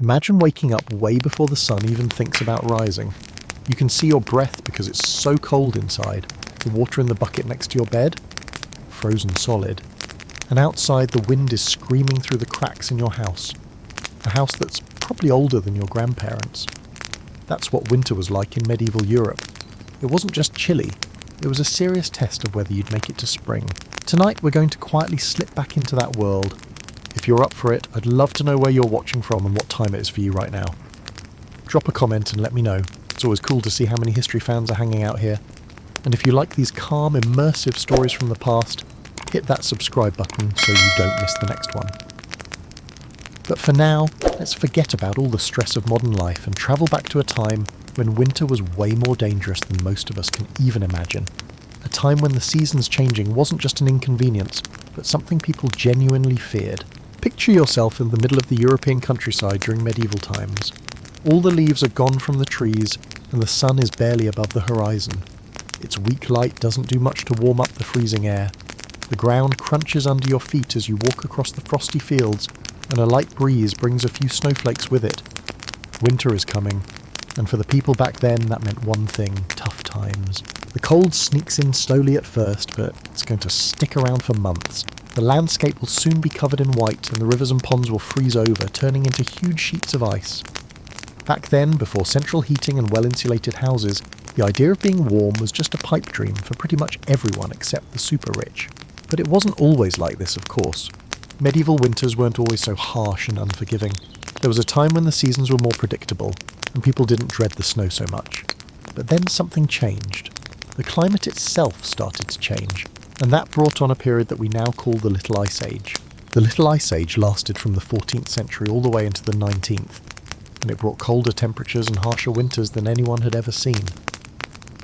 Imagine waking up way before the sun even thinks about rising. You can see your breath because it's so cold inside. The water in the bucket next to your bed? Frozen solid. And outside the wind is screaming through the cracks in your house. A house that's probably older than your grandparents. That's what winter was like in medieval Europe. It wasn't just chilly, it was a serious test of whether you'd make it to spring. Tonight we're going to quietly slip back into that world. If you're up for it, I'd love to know where you're watching from and what time it is for you right now. Drop a comment and let me know. It's always cool to see how many history fans are hanging out here. And if you like these calm, immersive stories from the past, hit that subscribe button so you don't miss the next one. But for now, let's forget about all the stress of modern life and travel back to a time when winter was way more dangerous than most of us can even imagine. A time when the seasons changing wasn't just an inconvenience, but something people genuinely feared. Picture yourself in the middle of the European countryside during medieval times. All the leaves are gone from the trees, and the sun is barely above the horizon. Its weak light doesn't do much to warm up the freezing air. The ground crunches under your feet as you walk across the frosty fields, and a light breeze brings a few snowflakes with it. Winter is coming, and for the people back then that meant one thing: tough times. The cold sneaks in slowly at first, but it's going to stick around for months. The landscape will soon be covered in white, and the rivers and ponds will freeze over, turning into huge sheets of ice. Back then, before central heating and well-insulated houses, the idea of being warm was just a pipe dream for pretty much everyone except the super rich. But it wasn't always like this, of course. Medieval winters weren't always so harsh and unforgiving. There was a time when the seasons were more predictable, and people didn't dread the snow so much. But then something changed. The climate itself started to change, and that brought on a period that we now call the Little Ice Age. The Little Ice Age lasted from the 14th century all the way into the 19th, and it brought colder temperatures and harsher winters than anyone had ever seen.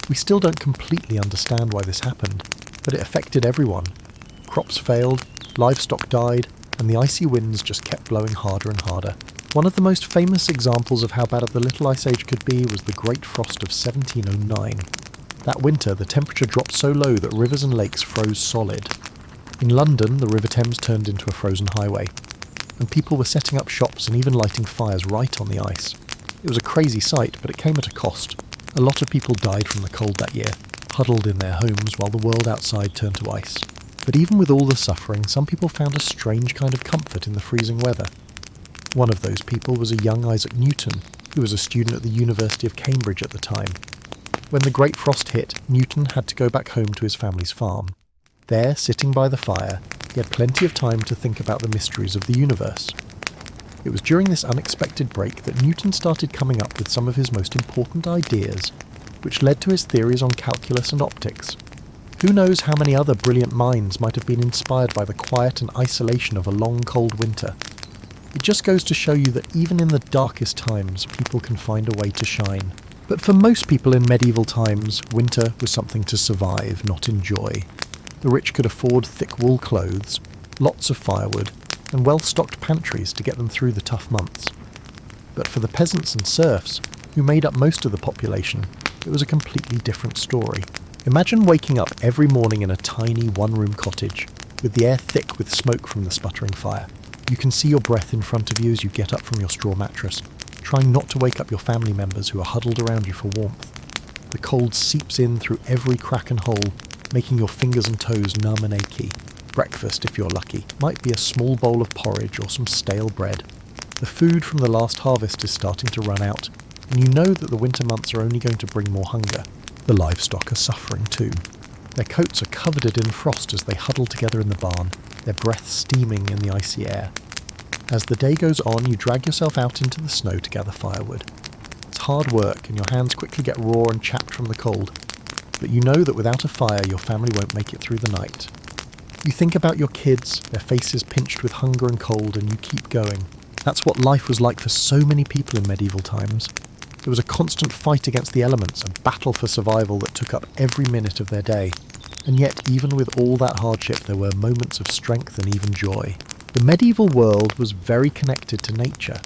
We still don't completely understand why this happened, but it affected everyone. Crops failed, livestock died, and the icy winds just kept blowing harder and harder. One of the most famous examples of how bad the Little Ice Age could be was the Great Frost of 1709. That winter, the temperature dropped so low that rivers and lakes froze solid. In London, the River Thames turned into a frozen highway, and people were setting up shops and even lighting fires right on the ice. It was a crazy sight, but it came at a cost. A lot of people died from the cold that year, huddled in their homes while the world outside turned to ice. But even with all the suffering, some people found a strange kind of comfort in the freezing weather. One of those people was a young Isaac Newton, who was a student at the University of Cambridge at the time. When the Great Frost hit, Newton had to go back home to his family's farm. There, sitting by the fire, he had plenty of time to think about the mysteries of the universe. It was during this unexpected break that Newton started coming up with some of his most important ideas, which led to his theories on calculus and optics. Who knows how many other brilliant minds might have been inspired by the quiet and isolation of a long, cold winter. It just goes to show you that even in the darkest times, people can find a way to shine. But for most people in medieval times, winter was something to survive, not enjoy. The rich could afford thick wool clothes, lots of firewood, and well-stocked pantries to get them through the tough months. But for the peasants and serfs, who made up most of the population, it was a completely different story. Imagine waking up every morning in a tiny one-room cottage, with the air thick with smoke from the sputtering fire. You can see your breath in front of you as you get up from your straw mattress, trying not to wake up your family members who are huddled around you for warmth. The cold seeps in through every crack and hole, making your fingers and toes numb and achy. Breakfast, if you're lucky, might be a small bowl of porridge or some stale bread. The food from the last harvest is starting to run out, and you know that the winter months are only going to bring more hunger. The livestock are suffering too. Their coats are covered in frost as they huddle together in the barn, their breath steaming in the icy air. As the day goes on, you drag yourself out into the snow to gather firewood. It's hard work, and your hands quickly get raw and chapped from the cold. But you know that without a fire, your family won't make it through the night. You think about your kids, their faces pinched with hunger and cold, and you keep going. That's what life was like for so many people in medieval times. There was a constant fight against the elements, a battle for survival that took up every minute of their day. And yet, even with all that hardship, there were moments of strength and even joy. The medieval world was very connected to nature.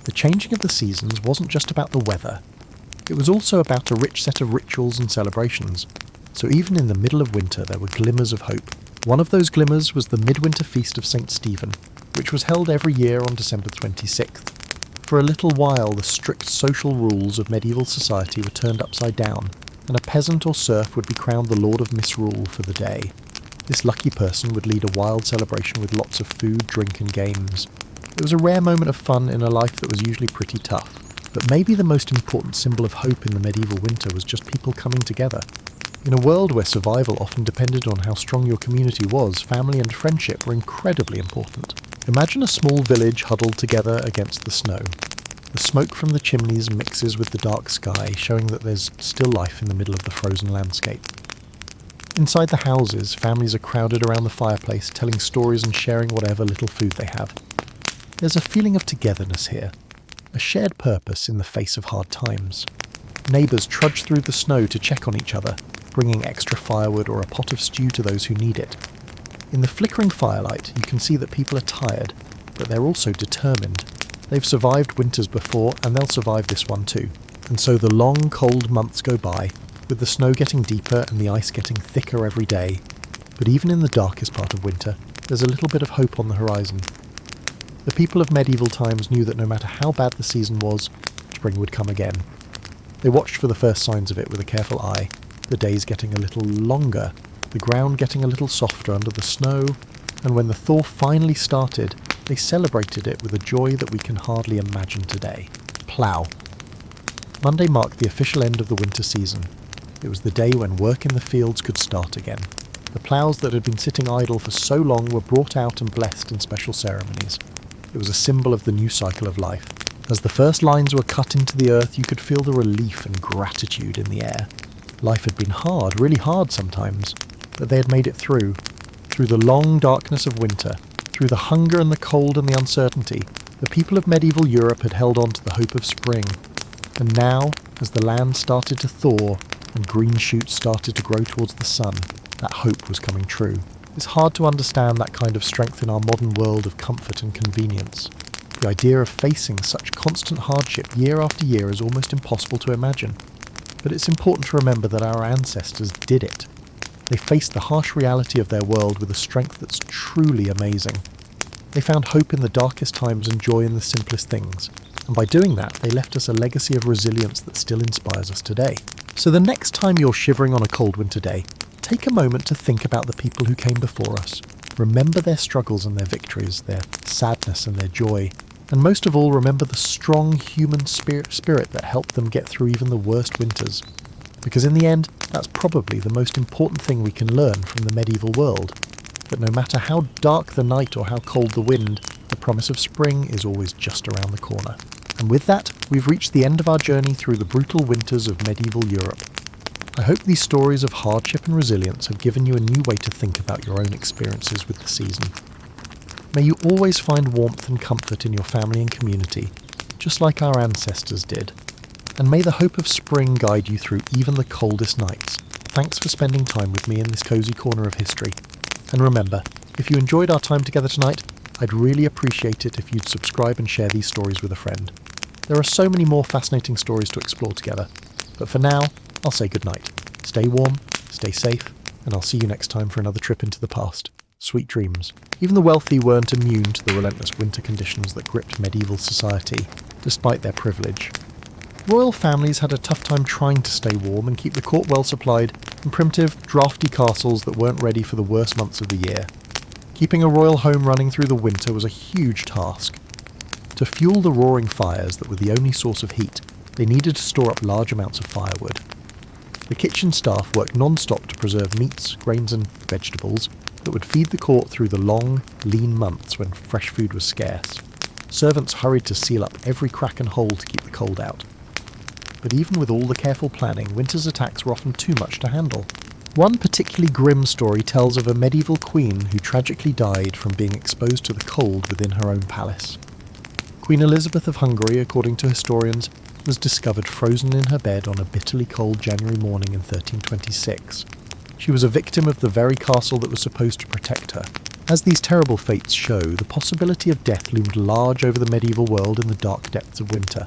The changing of the seasons wasn't just about the weather. It was also about a rich set of rituals and celebrations. So even in the middle of winter, there were glimmers of hope. One of those glimmers was the midwinter feast of St. Stephen, which was held every year on December 26th. For a little while, the strict social rules of medieval society were turned upside down, and a peasant or serf would be crowned the lord of misrule for the day. This lucky person would lead a wild celebration with lots of food, drink and games. It was a rare moment of fun in a life that was usually pretty tough. But maybe the most important symbol of hope in the medieval winter was just people coming together. In a world where survival often depended on how strong your community was, family and friendship were incredibly important. Imagine a small village huddled together against the snow. The smoke from the chimneys mixes with the dark sky, showing that there's still life in the middle of the frozen landscape. Inside the houses, families are crowded around the fireplace, telling stories and sharing whatever little food they have. There's a feeling of togetherness here, a shared purpose in the face of hard times. Neighbours trudge through the snow to check on each other, bringing extra firewood or a pot of stew to those who need it. In the flickering firelight, you can see that people are tired, but they're also determined. They've survived winters before, and they'll survive this one too. And so the long, cold months go by, with the snow getting deeper and the ice getting thicker every day. But even in the darkest part of winter, there's a little bit of hope on the horizon. The people of medieval times knew that no matter how bad the season was, spring would come again. They watched for the first signs of it with a careful eye, the days getting a little longer, the ground getting a little softer under the snow, and when the thaw finally started, they celebrated it with a joy that we can hardly imagine today. Plough. Monday marked the official end of the winter season. It was the day when work in the fields could start again. The ploughs that had been sitting idle for so long were brought out and blessed in special ceremonies. It was a symbol of the new cycle of life. As the first lines were cut into the earth, you could feel the relief and gratitude in the air. Life had been hard, really hard sometimes, but they had made it through the long darkness of winter, through the hunger and the cold and the uncertainty. The people of medieval Europe had held on to the hope of spring. And now, as the land started to thaw and green shoots started to grow towards the sun, that hope was coming true. It's hard to understand that kind of strength in our modern world of comfort and convenience. The idea of facing such constant hardship year after year is almost impossible to imagine. But it's important to remember that our ancestors did it. They faced the harsh reality of their world with a strength that's truly amazing. They found hope in the darkest times and joy in the simplest things. And by doing that, they left us a legacy of resilience that still inspires us today. So the next time you're shivering on a cold winter day, take a moment to think about the people who came before us. Remember their struggles and their victories, their sadness and their joy. And most of all, remember the strong human spirit that helped them get through even the worst winters. Because in the end, that's probably the most important thing we can learn from the medieval world. That no matter how dark the night or how cold the wind, the promise of spring is always just around the corner. And with that, we've reached the end of our journey through the brutal winters of medieval Europe. I hope these stories of hardship and resilience have given you a new way to think about your own experiences with the season. May you always find warmth and comfort in your family and community, just like our ancestors did. And may the hope of spring guide you through even the coldest nights. Thanks for spending time with me in this cozy corner of history. And remember, if you enjoyed our time together tonight, I'd really appreciate it if you'd subscribe and share these stories with a friend. There are so many more fascinating stories to explore together. But for now, I'll say goodnight. Stay warm, stay safe, and I'll see you next time for another trip into the past. Sweet dreams. Even the wealthy weren't immune to the relentless winter conditions that gripped medieval society, despite their privilege. Royal families had a tough time trying to stay warm and keep the court well supplied in primitive, drafty castles that weren't ready for the worst months of the year. Keeping a royal home running through the winter was a huge task. To fuel the roaring fires that were the only source of heat, they needed to store up large amounts of firewood. The kitchen staff worked non-stop to preserve meats, grains and vegetables that would feed the court through the long, lean months when fresh food was scarce. Servants hurried to seal up every crack and hole to keep the cold out. But even with all the careful planning, winter's attacks were often too much to handle. One particularly grim story tells of a medieval queen who tragically died from being exposed to the cold within her own palace. Queen Elizabeth of Hungary, according to historians, was discovered frozen in her bed on a bitterly cold January morning in 1326. She was a victim of the very castle that was supposed to protect her. As these terrible fates show, the possibility of death loomed large over the medieval world in the dark depths of winter.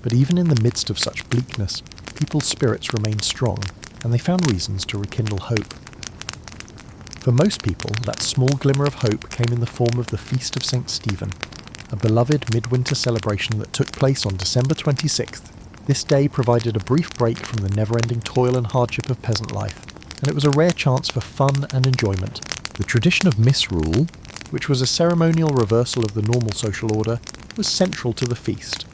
But even in the midst of such bleakness, people's spirits remained strong, and they found reasons to rekindle hope. For most people, that small glimmer of hope came in the form of the Feast of St. Stephen, a beloved midwinter celebration that took place on December 26th. This day provided a brief break from the never-ending toil and hardship of peasant life, and it was a rare chance for fun and enjoyment. The tradition of misrule, which was a ceremonial reversal of the normal social order, was central to the feast.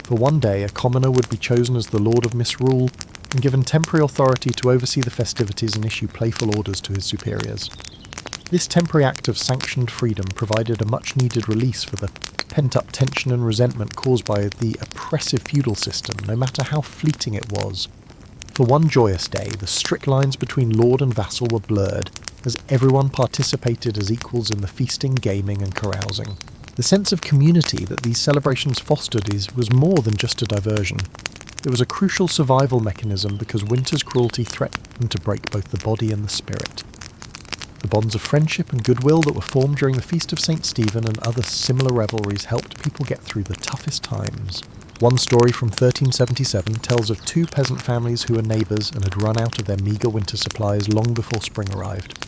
For one day, a commoner would be chosen as the Lord of Misrule and given temporary authority to oversee the festivities and issue playful orders to his superiors. This temporary act of sanctioned freedom provided a much-needed release for the pent-up tension and resentment caused by the oppressive feudal system, no matter how fleeting it was. For one joyous day, the strict lines between lord and vassal were blurred, as everyone participated as equals in the feasting, gaming and carousing. The sense of community that these celebrations fostered was more than just a diversion. It was a crucial survival mechanism because winter's cruelty threatened to break both the body and the spirit. The bonds of friendship and goodwill that were formed during the Feast of St. Stephen and other similar revelries helped people get through the toughest times. One story from 1377 tells of two peasant families who were neighbours and had run out of their meagre winter supplies long before spring arrived.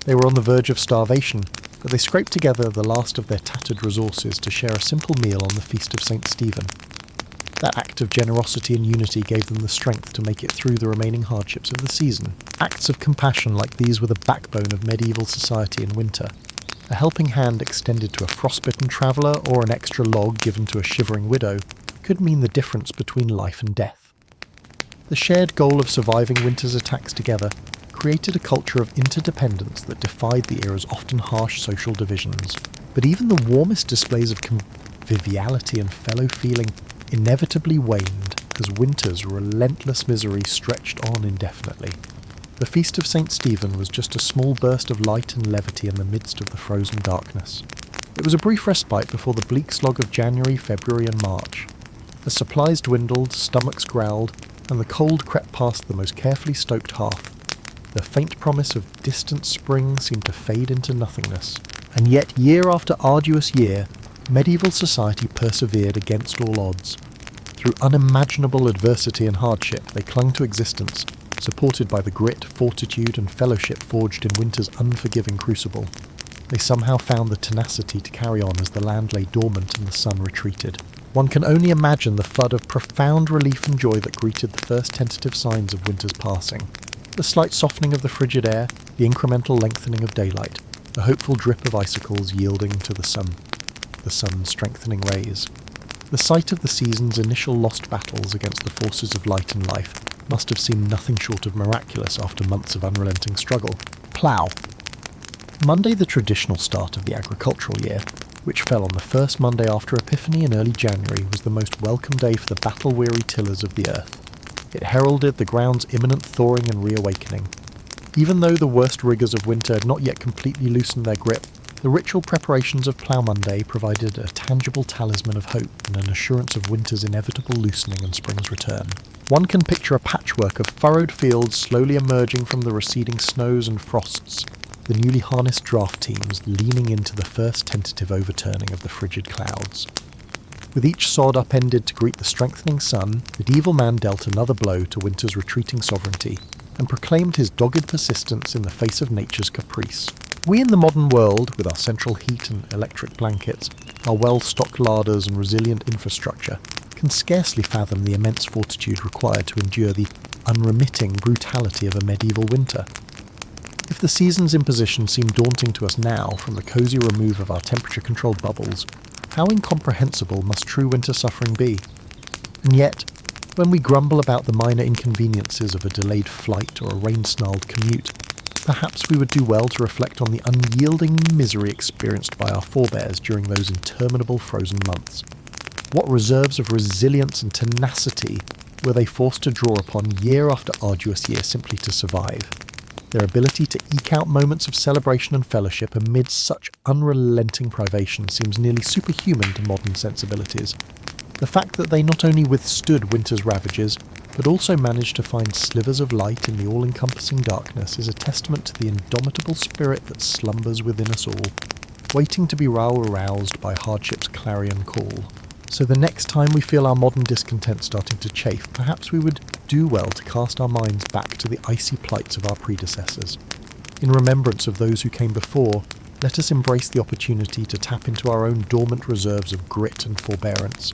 They were on the verge of starvation, but they scraped together the last of their tattered resources to share a simple meal on the Feast of St. Stephen. That act of generosity and unity gave them the strength to make it through the remaining hardships of the season. Acts of compassion like these were the backbone of medieval society in winter. A helping hand extended to a frostbitten traveller or an extra log given to a shivering widow could mean the difference between life and death. The shared goal of surviving winter's attacks together created a culture of interdependence that defied the era's often harsh social divisions. But even the warmest displays of conviviality and fellow feeling inevitably waned as winter's relentless misery stretched on indefinitely. The Feast of St. Stephen was just a small burst of light and levity in the midst of the frozen darkness. It was a brief respite before the bleak slog of January, February and March. As supplies dwindled, stomachs growled, and the cold crept past the most carefully stoked hearth, the faint promise of distant spring seemed to fade into nothingness. And yet, year after arduous year, medieval society persevered against all odds. Through unimaginable adversity and hardship, they clung to existence, supported by the grit, fortitude and fellowship forged in winter's unforgiving crucible. They somehow found the tenacity to carry on as the land lay dormant and the sun retreated. One can only imagine the flood of profound relief and joy that greeted the first tentative signs of winter's passing. The slight softening of the frigid air, the incremental lengthening of daylight, the hopeful drip of icicles yielding to the sun's strengthening rays. The sight of the season's initial lost battles against the forces of light and life must have seemed nothing short of miraculous after months of unrelenting struggle. Plough. Monday, the traditional start of the agricultural year, which fell on the first Monday after Epiphany in early January, was the most welcome day for the battle-weary tillers of the earth. It heralded the ground's imminent thawing and reawakening. Even though the worst rigours of winter had not yet completely loosened their grip, the ritual preparations of Plough Monday provided a tangible talisman of hope and an assurance of winter's inevitable loosening and spring's return. One can picture a patchwork of furrowed fields slowly emerging from the receding snows and frosts, the newly harnessed draft teams leaning into the first tentative overturning of the frigid clouds. With each sod upended to greet the strengthening sun, medieval man dealt another blow to winter's retreating sovereignty, and proclaimed his dogged persistence in the face of nature's caprice. We in the modern world, with our central heat and electric blankets, our well-stocked larders and resilient infrastructure, can scarcely fathom the immense fortitude required to endure the unremitting brutality of a medieval winter. If the season's imposition seem daunting to us now from the cosy remove of our temperature-controlled bubbles, how incomprehensible must true winter suffering be? And yet, when we grumble about the minor inconveniences of a delayed flight or a rain-snarled commute, perhaps we would do well to reflect on the unyielding misery experienced by our forebears during those interminable frozen months. What reserves of resilience and tenacity were they forced to draw upon year after arduous year simply to survive? Their ability to eke out moments of celebration and fellowship amid such unrelenting privation seems nearly superhuman to modern sensibilities. The fact that they not only withstood winter's ravages, but also managed to find slivers of light in the all-encompassing darkness is a testament to the indomitable spirit that slumbers within us all, waiting to be aroused by hardship's clarion call. So the next time we feel our modern discontent starting to chafe, perhaps we would do well to cast our minds back to the icy plights of our predecessors. In remembrance of those who came before, let us embrace the opportunity to tap into our own dormant reserves of grit and forbearance.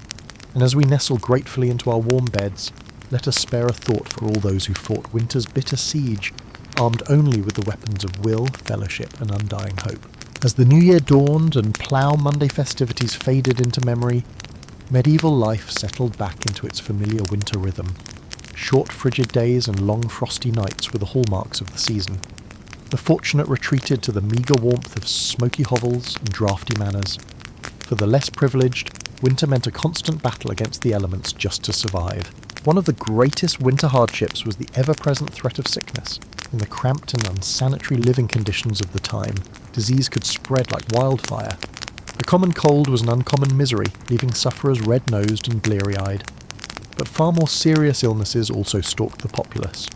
And as we nestle gratefully into our warm beds, let us spare a thought for all those who fought winter's bitter siege, armed only with the weapons of will, fellowship, and undying hope. As the new year dawned and Plough Monday festivities faded into memory, medieval life settled back into its familiar winter rhythm. Short frigid days and long frosty nights were the hallmarks of the season. The fortunate retreated to the meagre warmth of smoky hovels and draughty manors. For the less privileged, winter meant a constant battle against the elements just to survive. One of the greatest winter hardships was the ever-present threat of sickness. In the cramped and unsanitary living conditions of the time, disease could spread like wildfire. The common cold was an uncommon misery, leaving sufferers red-nosed and bleary-eyed. But far more serious illnesses also stalked the populace.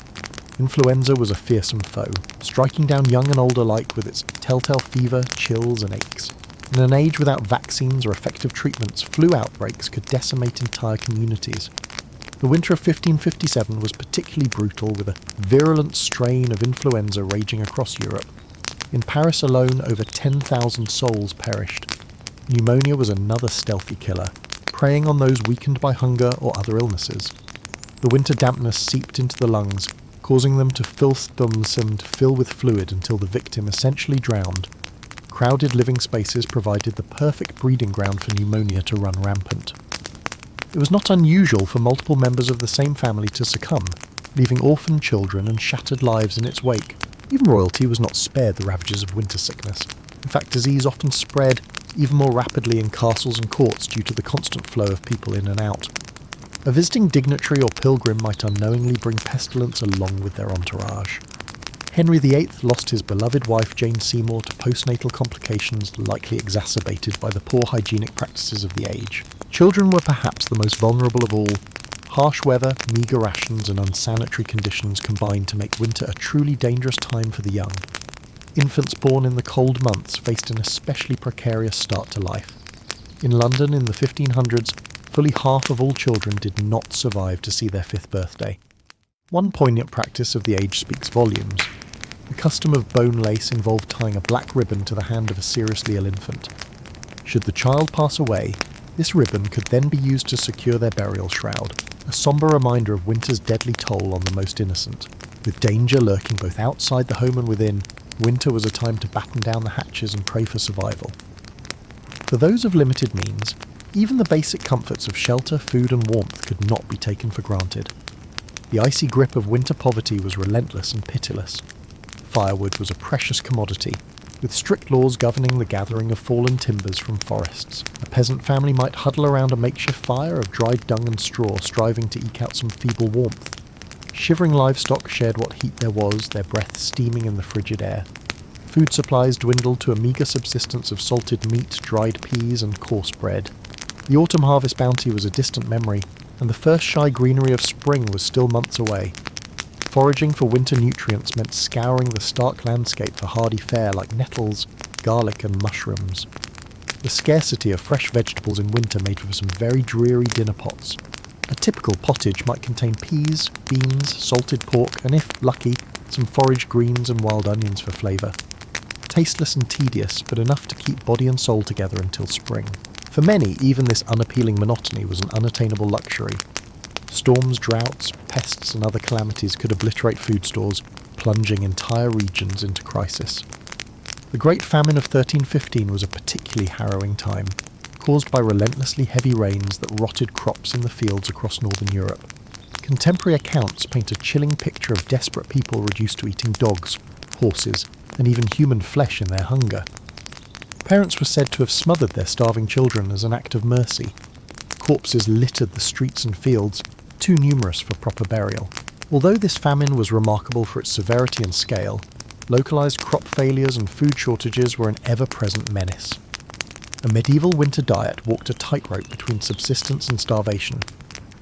Influenza was a fearsome foe, striking down young and old alike with its telltale fever, chills, and aches. In an age without vaccines or effective treatments, flu outbreaks could decimate entire communities. The winter of 1557 was particularly brutal, with a virulent strain of influenza raging across Europe. In Paris alone, over 10,000 souls perished. Pneumonia was another stealthy killer, preying on those weakened by hunger or other illnesses. The winter dampness seeped into the lungs, causing them to fill with fluid until the victim essentially drowned. Crowded living spaces provided the perfect breeding ground for pneumonia to run rampant. It was not unusual for multiple members of the same family to succumb, leaving orphaned children and shattered lives in its wake. Even royalty was not spared the ravages of winter sickness. In fact, disease often spread even more rapidly in castles and courts due to the constant flow of people in and out. A visiting dignitary or pilgrim might unknowingly bring pestilence along with their entourage. Henry VIII lost his beloved wife Jane Seymour to postnatal complications likely exacerbated by the poor hygienic practices of the age. Children were perhaps the most vulnerable of all. Harsh weather, meagre rations, and unsanitary conditions combined to make winter a truly dangerous time for the young. Infants born in the cold months faced an especially precarious start to life. In London in the 1500s, fully half of all children did not survive to see their 5th birthday. One poignant practice of the age speaks volumes. The custom of bone lace involved tying a black ribbon to the hand of a seriously ill infant. Should the child pass away, this ribbon could then be used to secure their burial shroud, a sombre reminder of winter's deadly toll on the most innocent. With danger lurking both outside the home and within, winter was a time to batten down the hatches and pray for survival. For those of limited means, even the basic comforts of shelter, food and warmth could not be taken for granted. The icy grip of winter poverty was relentless and pitiless. Firewood was a precious commodity, with strict laws governing the gathering of fallen timbers from forests. A peasant family might huddle around a makeshift fire of dried dung and straw, striving to eke out some feeble warmth. Shivering livestock shared what heat there was, their breath steaming in the frigid air. Food supplies dwindled to a meagre subsistence of salted meat, dried peas, and coarse bread. The autumn harvest bounty was a distant memory, and the first shy greenery of spring was still months away. Foraging for winter nutrients meant scouring the stark landscape for hardy fare like nettles, garlic, and mushrooms. The scarcity of fresh vegetables in winter made for some very dreary dinner pots. A typical pottage might contain peas, beans, salted pork, and if lucky, some foraged greens and wild onions for flavour. Tasteless and tedious, but enough to keep body and soul together until spring. For many, even this unappealing monotony was an unattainable luxury. Storms, droughts, pests and other calamities could obliterate food stores, plunging entire regions into crisis. The Great Famine of 1315 was a particularly harrowing time, caused by relentlessly heavy rains that rotted crops in the fields across northern Europe. Contemporary accounts paint a chilling picture of desperate people reduced to eating dogs, horses, and even human flesh in their hunger. Parents were said to have smothered their starving children as an act of mercy. Corpses littered the streets and fields, too numerous for proper burial. Although this famine was remarkable for its severity and scale, localized crop failures and food shortages were an ever-present menace. A medieval winter diet walked a tightrope between subsistence and starvation.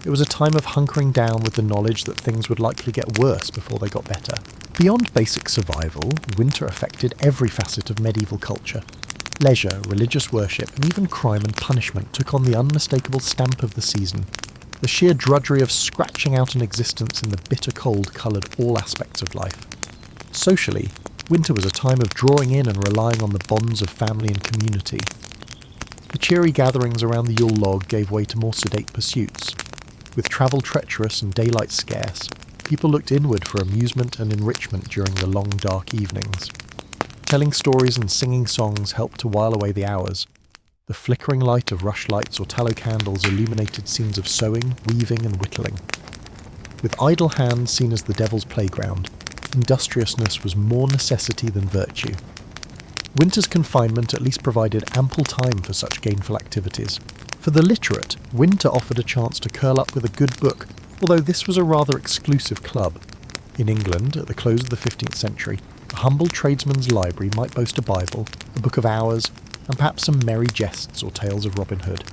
It was a time of hunkering down with the knowledge that things would likely get worse before they got better. Beyond basic survival, winter affected every facet of medieval culture. Leisure, religious worship, and even crime and punishment took on the unmistakable stamp of the season. The sheer drudgery of scratching out an existence in the bitter cold coloured all aspects of life. Socially, Winter was a time of drawing in and relying on the bonds of family and community. The cheery gatherings around the Yule log gave way to more sedate pursuits. With travel treacherous and daylight scarce, people looked inward for amusement and enrichment during the long dark evenings. Telling stories and singing songs helped to while away the hours. The flickering light of rushlights or tallow candles illuminated scenes of sewing, weaving and whittling. With idle hands seen as the devil's playground, industriousness was more necessity than virtue. Winter's confinement at least provided ample time for such gainful activities. For the literate, winter offered a chance to curl up with a good book, although this was a rather exclusive club. In England, at the close of the 15th century, a humble tradesman's library might boast a Bible, a book of hours, and perhaps some merry jests or tales of Robin Hood.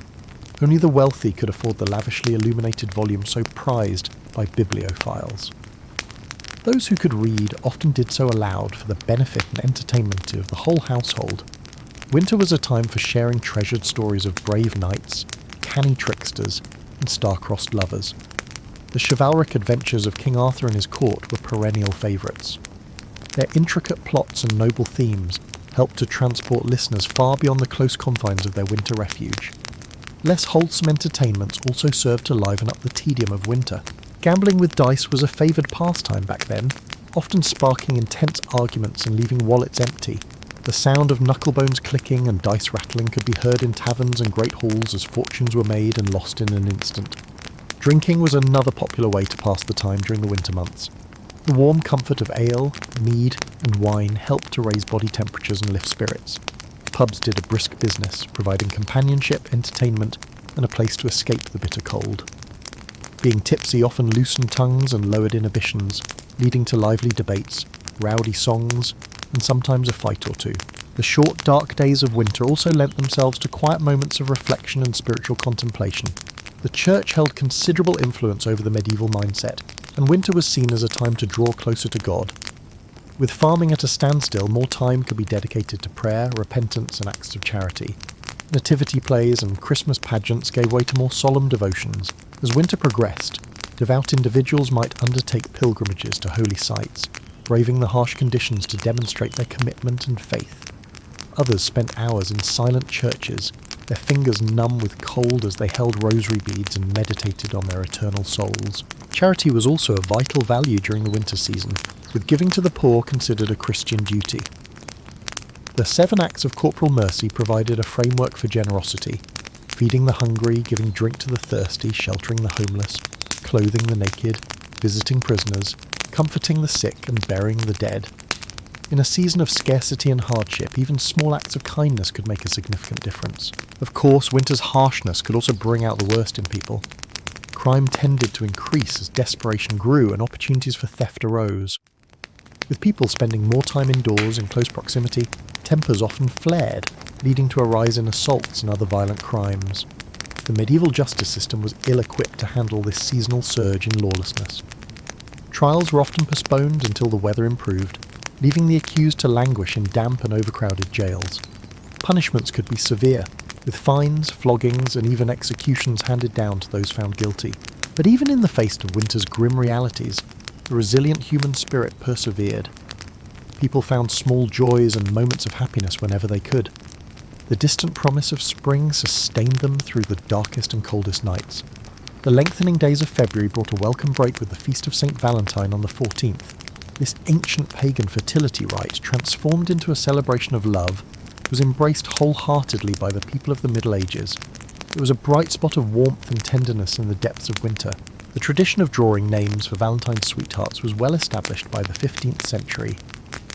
Only the wealthy could afford the lavishly illuminated volume so prized by bibliophiles. Those who could read often did so aloud for the benefit and entertainment of the whole household. Winter was a time for sharing treasured stories of brave knights, canny tricksters, and star-crossed lovers. The chivalric adventures of King Arthur and his court were perennial favourites. Their intricate plots and noble themes helped to transport listeners far beyond the close confines of their winter refuge. Less wholesome entertainments also served to liven up the tedium of winter. Gambling with dice was a favoured pastime back then, often sparking intense arguments and leaving wallets empty. The sound of knucklebones clicking and dice rattling could be heard in taverns and great halls as fortunes were made and lost in an instant. Drinking was another popular way to pass the time during the winter months. The warm comfort of ale, mead, and wine helped to raise body temperatures and lift spirits. Pubs did a brisk business, providing companionship, entertainment, and a place to escape the bitter cold. Being tipsy often loosened tongues and lowered inhibitions, leading to lively debates, rowdy songs, and sometimes a fight or two. The short, dark days of winter also lent themselves to quiet moments of reflection and spiritual contemplation. The church held considerable influence over the medieval mindset, and winter was seen as a time to draw closer to God. With farming at a standstill, more time could be dedicated to prayer, repentance, and acts of charity. Nativity plays and Christmas pageants gave way to more solemn devotions. As winter progressed, devout individuals might undertake pilgrimages to holy sites, braving the harsh conditions to demonstrate their commitment and faith. Others spent hours in silent churches, their fingers numb with cold as they held rosary beads and meditated on their eternal souls. Charity was also a vital value during the winter season, with giving to the poor considered a Christian duty. The 7 acts of corporal mercy provided a framework for generosity, feeding the hungry, giving drink to the thirsty, sheltering the homeless, clothing the naked, visiting prisoners, comforting the sick and burying the dead. In a season of scarcity and hardship, even small acts of kindness could make a significant difference. Of course, winter's harshness could also bring out the worst in people. Crime tended to increase as desperation grew and opportunities for theft arose. With people spending more time indoors in close proximity, tempers often flared, leading to a rise in assaults and other violent crimes. The medieval justice system was ill-equipped to handle this seasonal surge in lawlessness. Trials were often postponed until the weather improved, leaving the accused to languish in damp and overcrowded jails. Punishments could be severe, with fines, floggings, and even executions handed down to those found guilty. But even in the face of winter's grim realities, the resilient human spirit persevered. People found small joys and moments of happiness whenever they could. The distant promise of spring sustained them through the darkest and coldest nights. The lengthening days of February brought a welcome break with the feast of St. Valentine on the 14th. This ancient pagan fertility rite, transformed into a celebration of love, was embraced wholeheartedly by the people of the Middle Ages. It was a bright spot of warmth and tenderness in the depths of winter. The tradition of drawing names for Valentine's sweethearts was well established by the 15th century.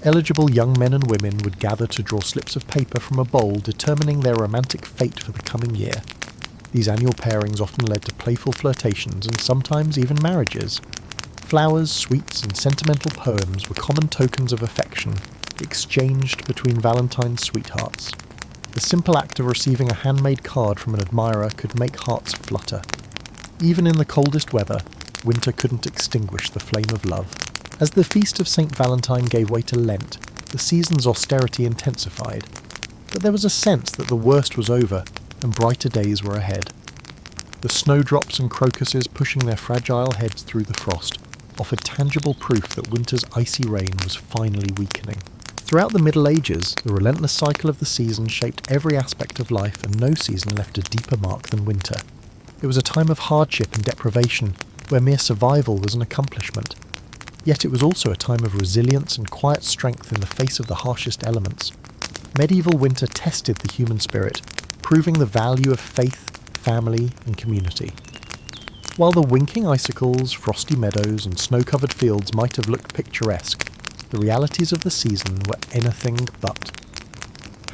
Eligible young men and women would gather to draw slips of paper from a bowl determining their romantic fate for the coming year. These annual pairings often led to playful flirtations and sometimes even marriages. Flowers, sweets, and sentimental poems were common tokens of affection exchanged between Valentine's sweethearts. The simple act of receiving a handmade card from an admirer could make hearts flutter. Even in the coldest weather, winter couldn't extinguish the flame of love. As the feast of St. Valentine gave way to Lent, the season's austerity intensified, but there was a sense that the worst was over and brighter days were ahead. The snowdrops and crocuses pushing their fragile heads through the frost offered tangible proof that winter's icy rain was finally weakening. Throughout the Middle Ages, the relentless cycle of the season shaped every aspect of life, and no season left a deeper mark than winter. It was a time of hardship and deprivation, where mere survival was an accomplishment. Yet it was also a time of resilience and quiet strength in the face of the harshest elements. Medieval winter tested the human spirit, proving the value of faith, family, and community. While the winking icicles, frosty meadows, and snow-covered fields might have looked picturesque, the realities of the season were anything but.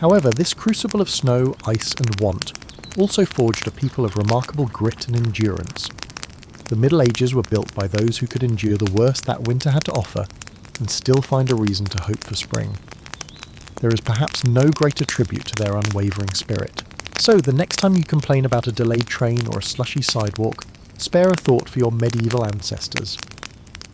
However, this crucible of snow, ice, and want also forged a people of remarkable grit and endurance. The Middle Ages were built by those who could endure the worst that winter had to offer and still find a reason to hope for spring. There is perhaps no greater tribute to their unwavering spirit. So, the next time you complain about a delayed train or a slushy sidewalk, spare a thought for your medieval ancestors.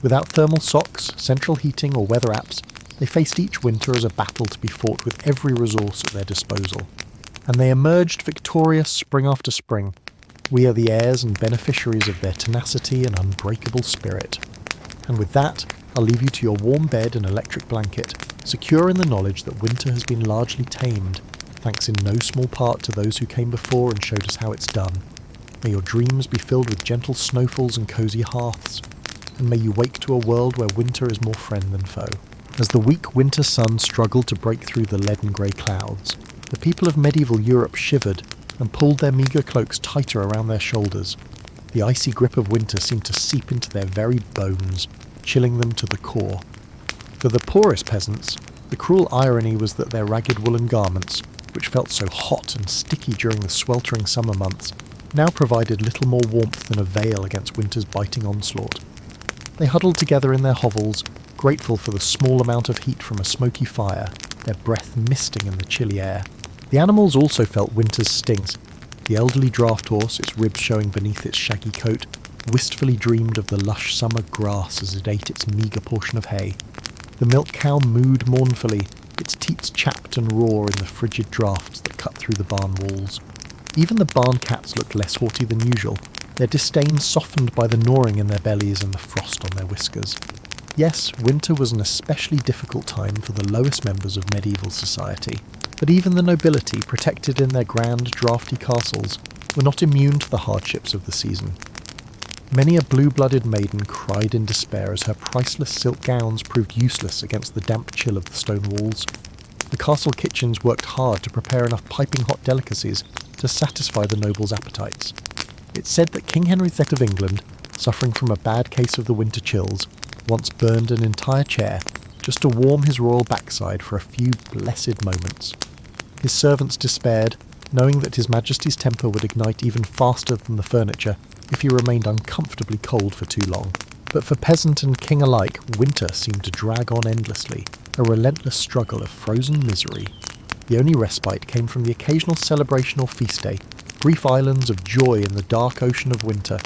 Without thermal socks, central heating, or weather apps, they faced each winter as a battle to be fought with every resource at their disposal. And they emerged victorious spring after spring. We are the heirs and beneficiaries of their tenacity and unbreakable spirit. And with that, I'll leave you to your warm bed and electric blanket, secure in the knowledge that winter has been largely tamed, thanks in no small part to those who came before and showed us how it's done. May your dreams be filled with gentle snowfalls and cosy hearths, and may you wake to a world where winter is more friend than foe. As the weak winter sun struggled to break through the leaden grey clouds, the people of medieval Europe shivered and pulled their meagre cloaks tighter around their shoulders. The icy grip of winter seemed to seep into their very bones, chilling them to the core. For the poorest peasants, the cruel irony was that their ragged woolen garments, which felt so hot and sticky during the sweltering summer months, now provided little more warmth than a veil against winter's biting onslaught. They huddled together in their hovels, grateful for the small amount of heat from a smoky fire, their breath misting in the chilly air. The animals also felt winter's stings. The elderly draught horse, its ribs showing beneath its shaggy coat, wistfully dreamed of the lush summer grass as it ate its meagre portion of hay. The milk cow mooed mournfully, its teats chapped and raw in the frigid draughts that cut through the barn walls. Even the barn cats looked less haughty than usual, their disdain softened by the gnawing in their bellies and the frost on their whiskers. Yes, winter was an especially difficult time for the lowest members of medieval society, but even the nobility, protected in their grand, draughty castles, were not immune to the hardships of the season. Many a blue-blooded maiden cried in despair as her priceless silk gowns proved useless against the damp chill of the stone walls. The castle kitchens worked hard to prepare enough piping hot delicacies to satisfy the nobles' appetites. It's said that King Henry VIII of England, suffering from a bad case of the winter chills, once burned an entire chair just to warm his royal backside for a few blessed moments. His servants despaired, knowing that His Majesty's temper would ignite even faster than the furniture if he remained uncomfortably cold for too long. But for peasant and king alike, winter seemed to drag on endlessly, a relentless struggle of frozen misery. The only respite came from the occasional celebration or feast day, brief islands of joy in the dark ocean of winter.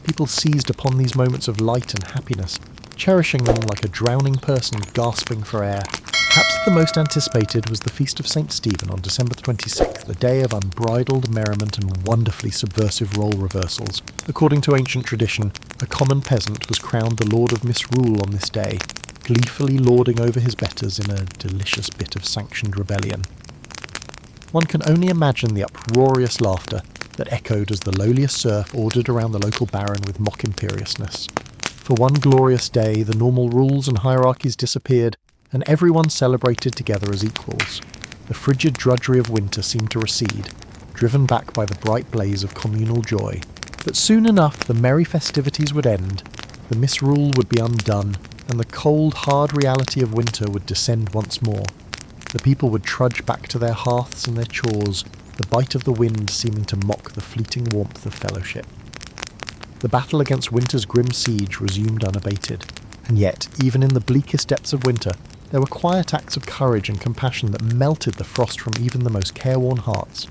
People seized upon these moments of light and happiness, cherishing them like a drowning person gasping for air. Perhaps the most anticipated was the Feast of St. Stephen on December 26th, a day of unbridled merriment and wonderfully subversive role reversals. According to ancient tradition, a common peasant was crowned the Lord of Misrule on this day, gleefully lording over his betters in a delicious bit of sanctioned rebellion. One can only imagine the uproarious laughter that echoed as the lowliest serf ordered around the local baron with mock imperiousness. For one glorious day, the normal rules and hierarchies disappeared, and everyone celebrated together as equals. The frigid drudgery of winter seemed to recede, driven back by the bright blaze of communal joy. But soon enough the merry festivities would end, the misrule would be undone, and the cold, hard reality of winter would descend once more. The people would trudge back to their hearths and their chores, the bite of the wind seeming to mock the fleeting warmth of fellowship. The battle against winter's grim siege resumed unabated, and yet, even in the bleakest depths of winter, there were quiet acts of courage and compassion that melted the frost from even the most careworn hearts.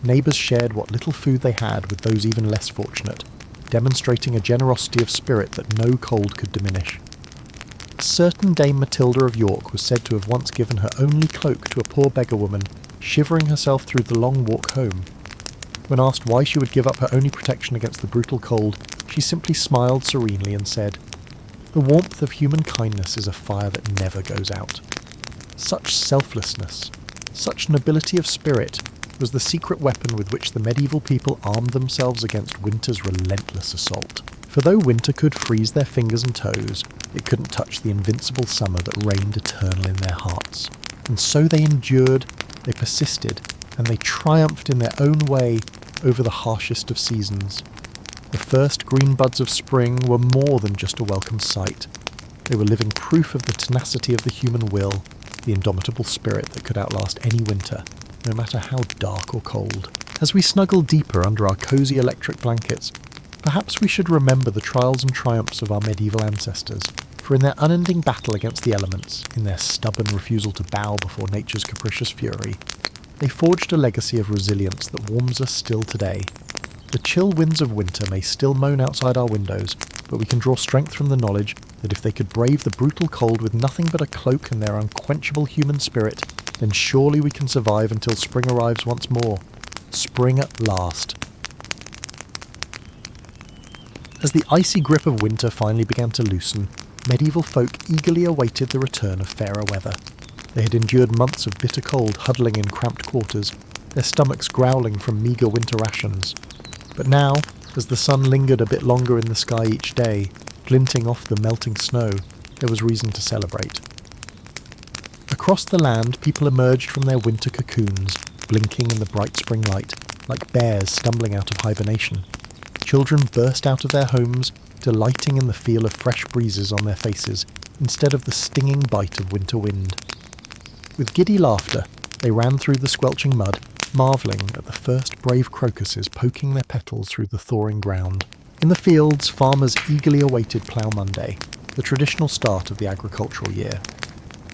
Neighbours shared what little food they had with those even less fortunate, demonstrating a generosity of spirit that no cold could diminish. A certain Dame Matilda of York was said to have once given her only cloak to a poor beggar woman, shivering herself through the long walk home. When asked why she would give up her only protection against the brutal cold, she simply smiled serenely and said, "The warmth of human kindness is a fire that never goes out." Such selflessness, such nobility of spirit was the secret weapon with which the medieval people armed themselves against winter's relentless assault. For though winter could freeze their fingers and toes, it couldn't touch the invincible summer that reigned eternal in their hearts. And so they endured, they persisted, and they triumphed in their own way over the harshest of seasons. The first green buds of spring were more than just a welcome sight. They were living proof of the tenacity of the human will, the indomitable spirit that could outlast any winter, no matter how dark or cold. As we snuggle deeper under our cosy electric blankets, perhaps we should remember the trials and triumphs of our medieval ancestors, for in their unending battle against the elements, in their stubborn refusal to bow before nature's capricious fury, they forged a legacy of resilience that warms us still today. The chill winds of winter may still moan outside our windows, but we can draw strength from the knowledge that if they could brave the brutal cold with nothing but a cloak and their unquenchable human spirit, then surely we can survive until spring arrives once more. Spring at last. As the icy grip of winter finally began to loosen, medieval folk eagerly awaited the return of fairer weather. They had endured months of bitter cold huddling in cramped quarters, their stomachs growling from meagre winter rations. But now, as the sun lingered a bit longer in the sky each day, glinting off the melting snow, there was reason to celebrate. Across the land, people emerged from their winter cocoons, blinking in the bright spring light, like bears stumbling out of hibernation. Children burst out of their homes, delighting in the feel of fresh breezes on their faces, instead of the stinging bite of winter wind. With giddy laughter, they ran through the squelching mud, marvelling at the first brave crocuses poking their petals through the thawing ground. In the fields, farmers eagerly awaited Plough Monday, the traditional start of the agricultural year.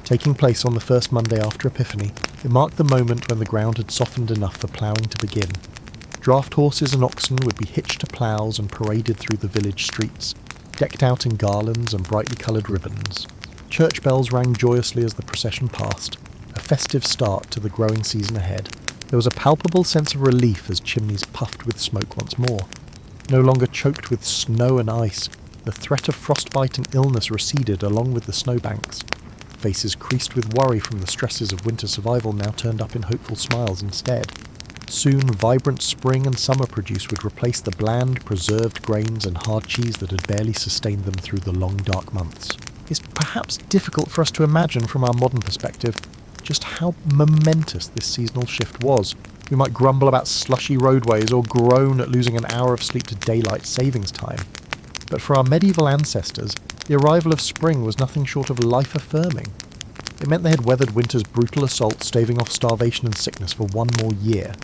Taking place on the first Monday after Epiphany, it marked the moment when the ground had softened enough for ploughing to begin. Draft horses and oxen would be hitched to ploughs and paraded through the village streets, decked out in garlands and brightly coloured ribbons. Church bells rang joyously as the procession passed, a festive start to the growing season ahead. There was a palpable sense of relief as chimneys puffed with smoke once more. No longer choked with snow and ice, the threat of frostbite and illness receded along with the snowbanks. Faces creased with worry from the stresses of winter survival now turned up in hopeful smiles instead. Soon, vibrant spring and summer produce would replace the bland, preserved grains and hard cheese that had barely sustained them through the long, dark months. It's perhaps difficult for us to imagine from our modern perspective just how momentous this seasonal shift was. We might grumble about slushy roadways or groan at losing an hour of sleep to daylight savings time. But for our medieval ancestors, the arrival of spring was nothing short of life-affirming. It meant they had weathered winter's brutal assault, staving off starvation and sickness for one more year.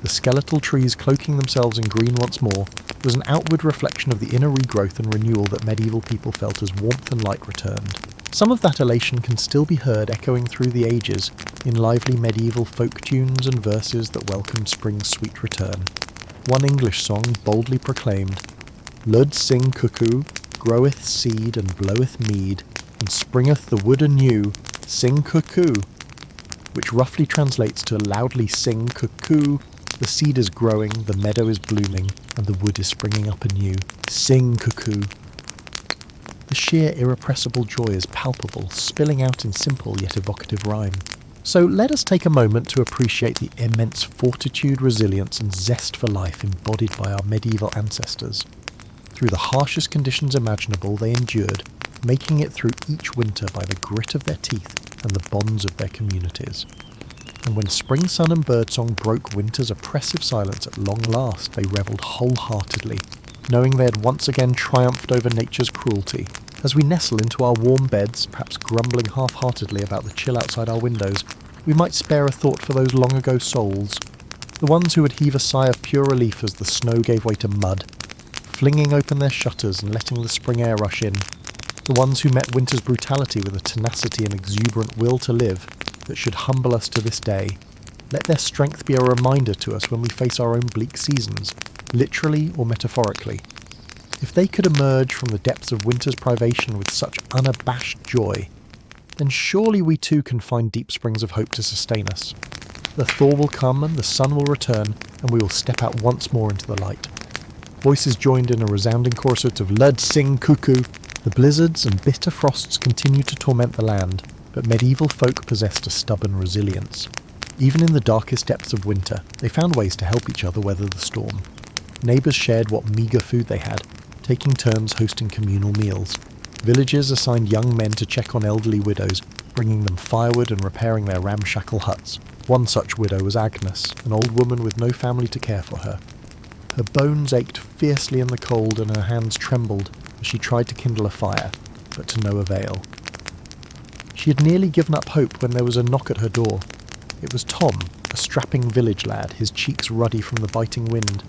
The skeletal trees cloaking themselves in green once more was an outward reflection of the inner regrowth and renewal that medieval people felt as warmth and light returned. Some of that elation can still be heard echoing through the ages in lively medieval folk tunes and verses that welcomed spring's sweet return. One English song boldly proclaimed, "Lud sing cuckoo, groweth seed and bloweth mead, and springeth the wood anew, sing cuckoo," which roughly translates to loudly sing cuckoo, the seed is growing, the meadow is blooming, and the wood is springing up anew. Sing cuckoo. The sheer irrepressible joy is palpable, spilling out in simple yet evocative rhyme. So let us take a moment to appreciate the immense fortitude, resilience and zest for life embodied by our medieval ancestors. Through the harshest conditions imaginable they endured, making it through each winter by the grit of their teeth and the bonds of their communities. And when spring sun and birdsong broke winter's oppressive silence at long last, they revelled wholeheartedly, knowing they had once again triumphed over nature's cruelty. As we nestle into our warm beds, perhaps grumbling half-heartedly about the chill outside our windows, we might spare a thought for those long-ago souls, the ones who would heave a sigh of pure relief as the snow gave way to mud, flinging open their shutters and letting the spring air rush in, the ones who met winter's brutality with a tenacity and exuberant will to live that should humble us to this day. Let their strength be a reminder to us when we face our own bleak seasons, literally or metaphorically. If they could emerge from the depths of winter's privation with such unabashed joy, then surely we too can find deep springs of hope to sustain us. The thaw will come and the sun will return, and we will step out once more into the light. Voices joined in a resounding chorus of Lud sing cuckoo. The blizzards and bitter frosts continue to torment the land, But medieval folk possessed a stubborn resilience. Even in the darkest depths of winter, they found ways to help each other weather the storm. Neighbours shared what meagre food they had, taking turns hosting communal meals. Villages assigned young men to check on elderly widows, bringing them firewood and repairing their ramshackle huts. One such widow was Agnes, an old woman with no family to care for her. Her bones ached fiercely in the cold and her hands trembled as she tried to kindle a fire, but to no avail. She had nearly given up hope when there was a knock at her door. It was Tom, a strapping village lad, his cheeks ruddy from the biting wind.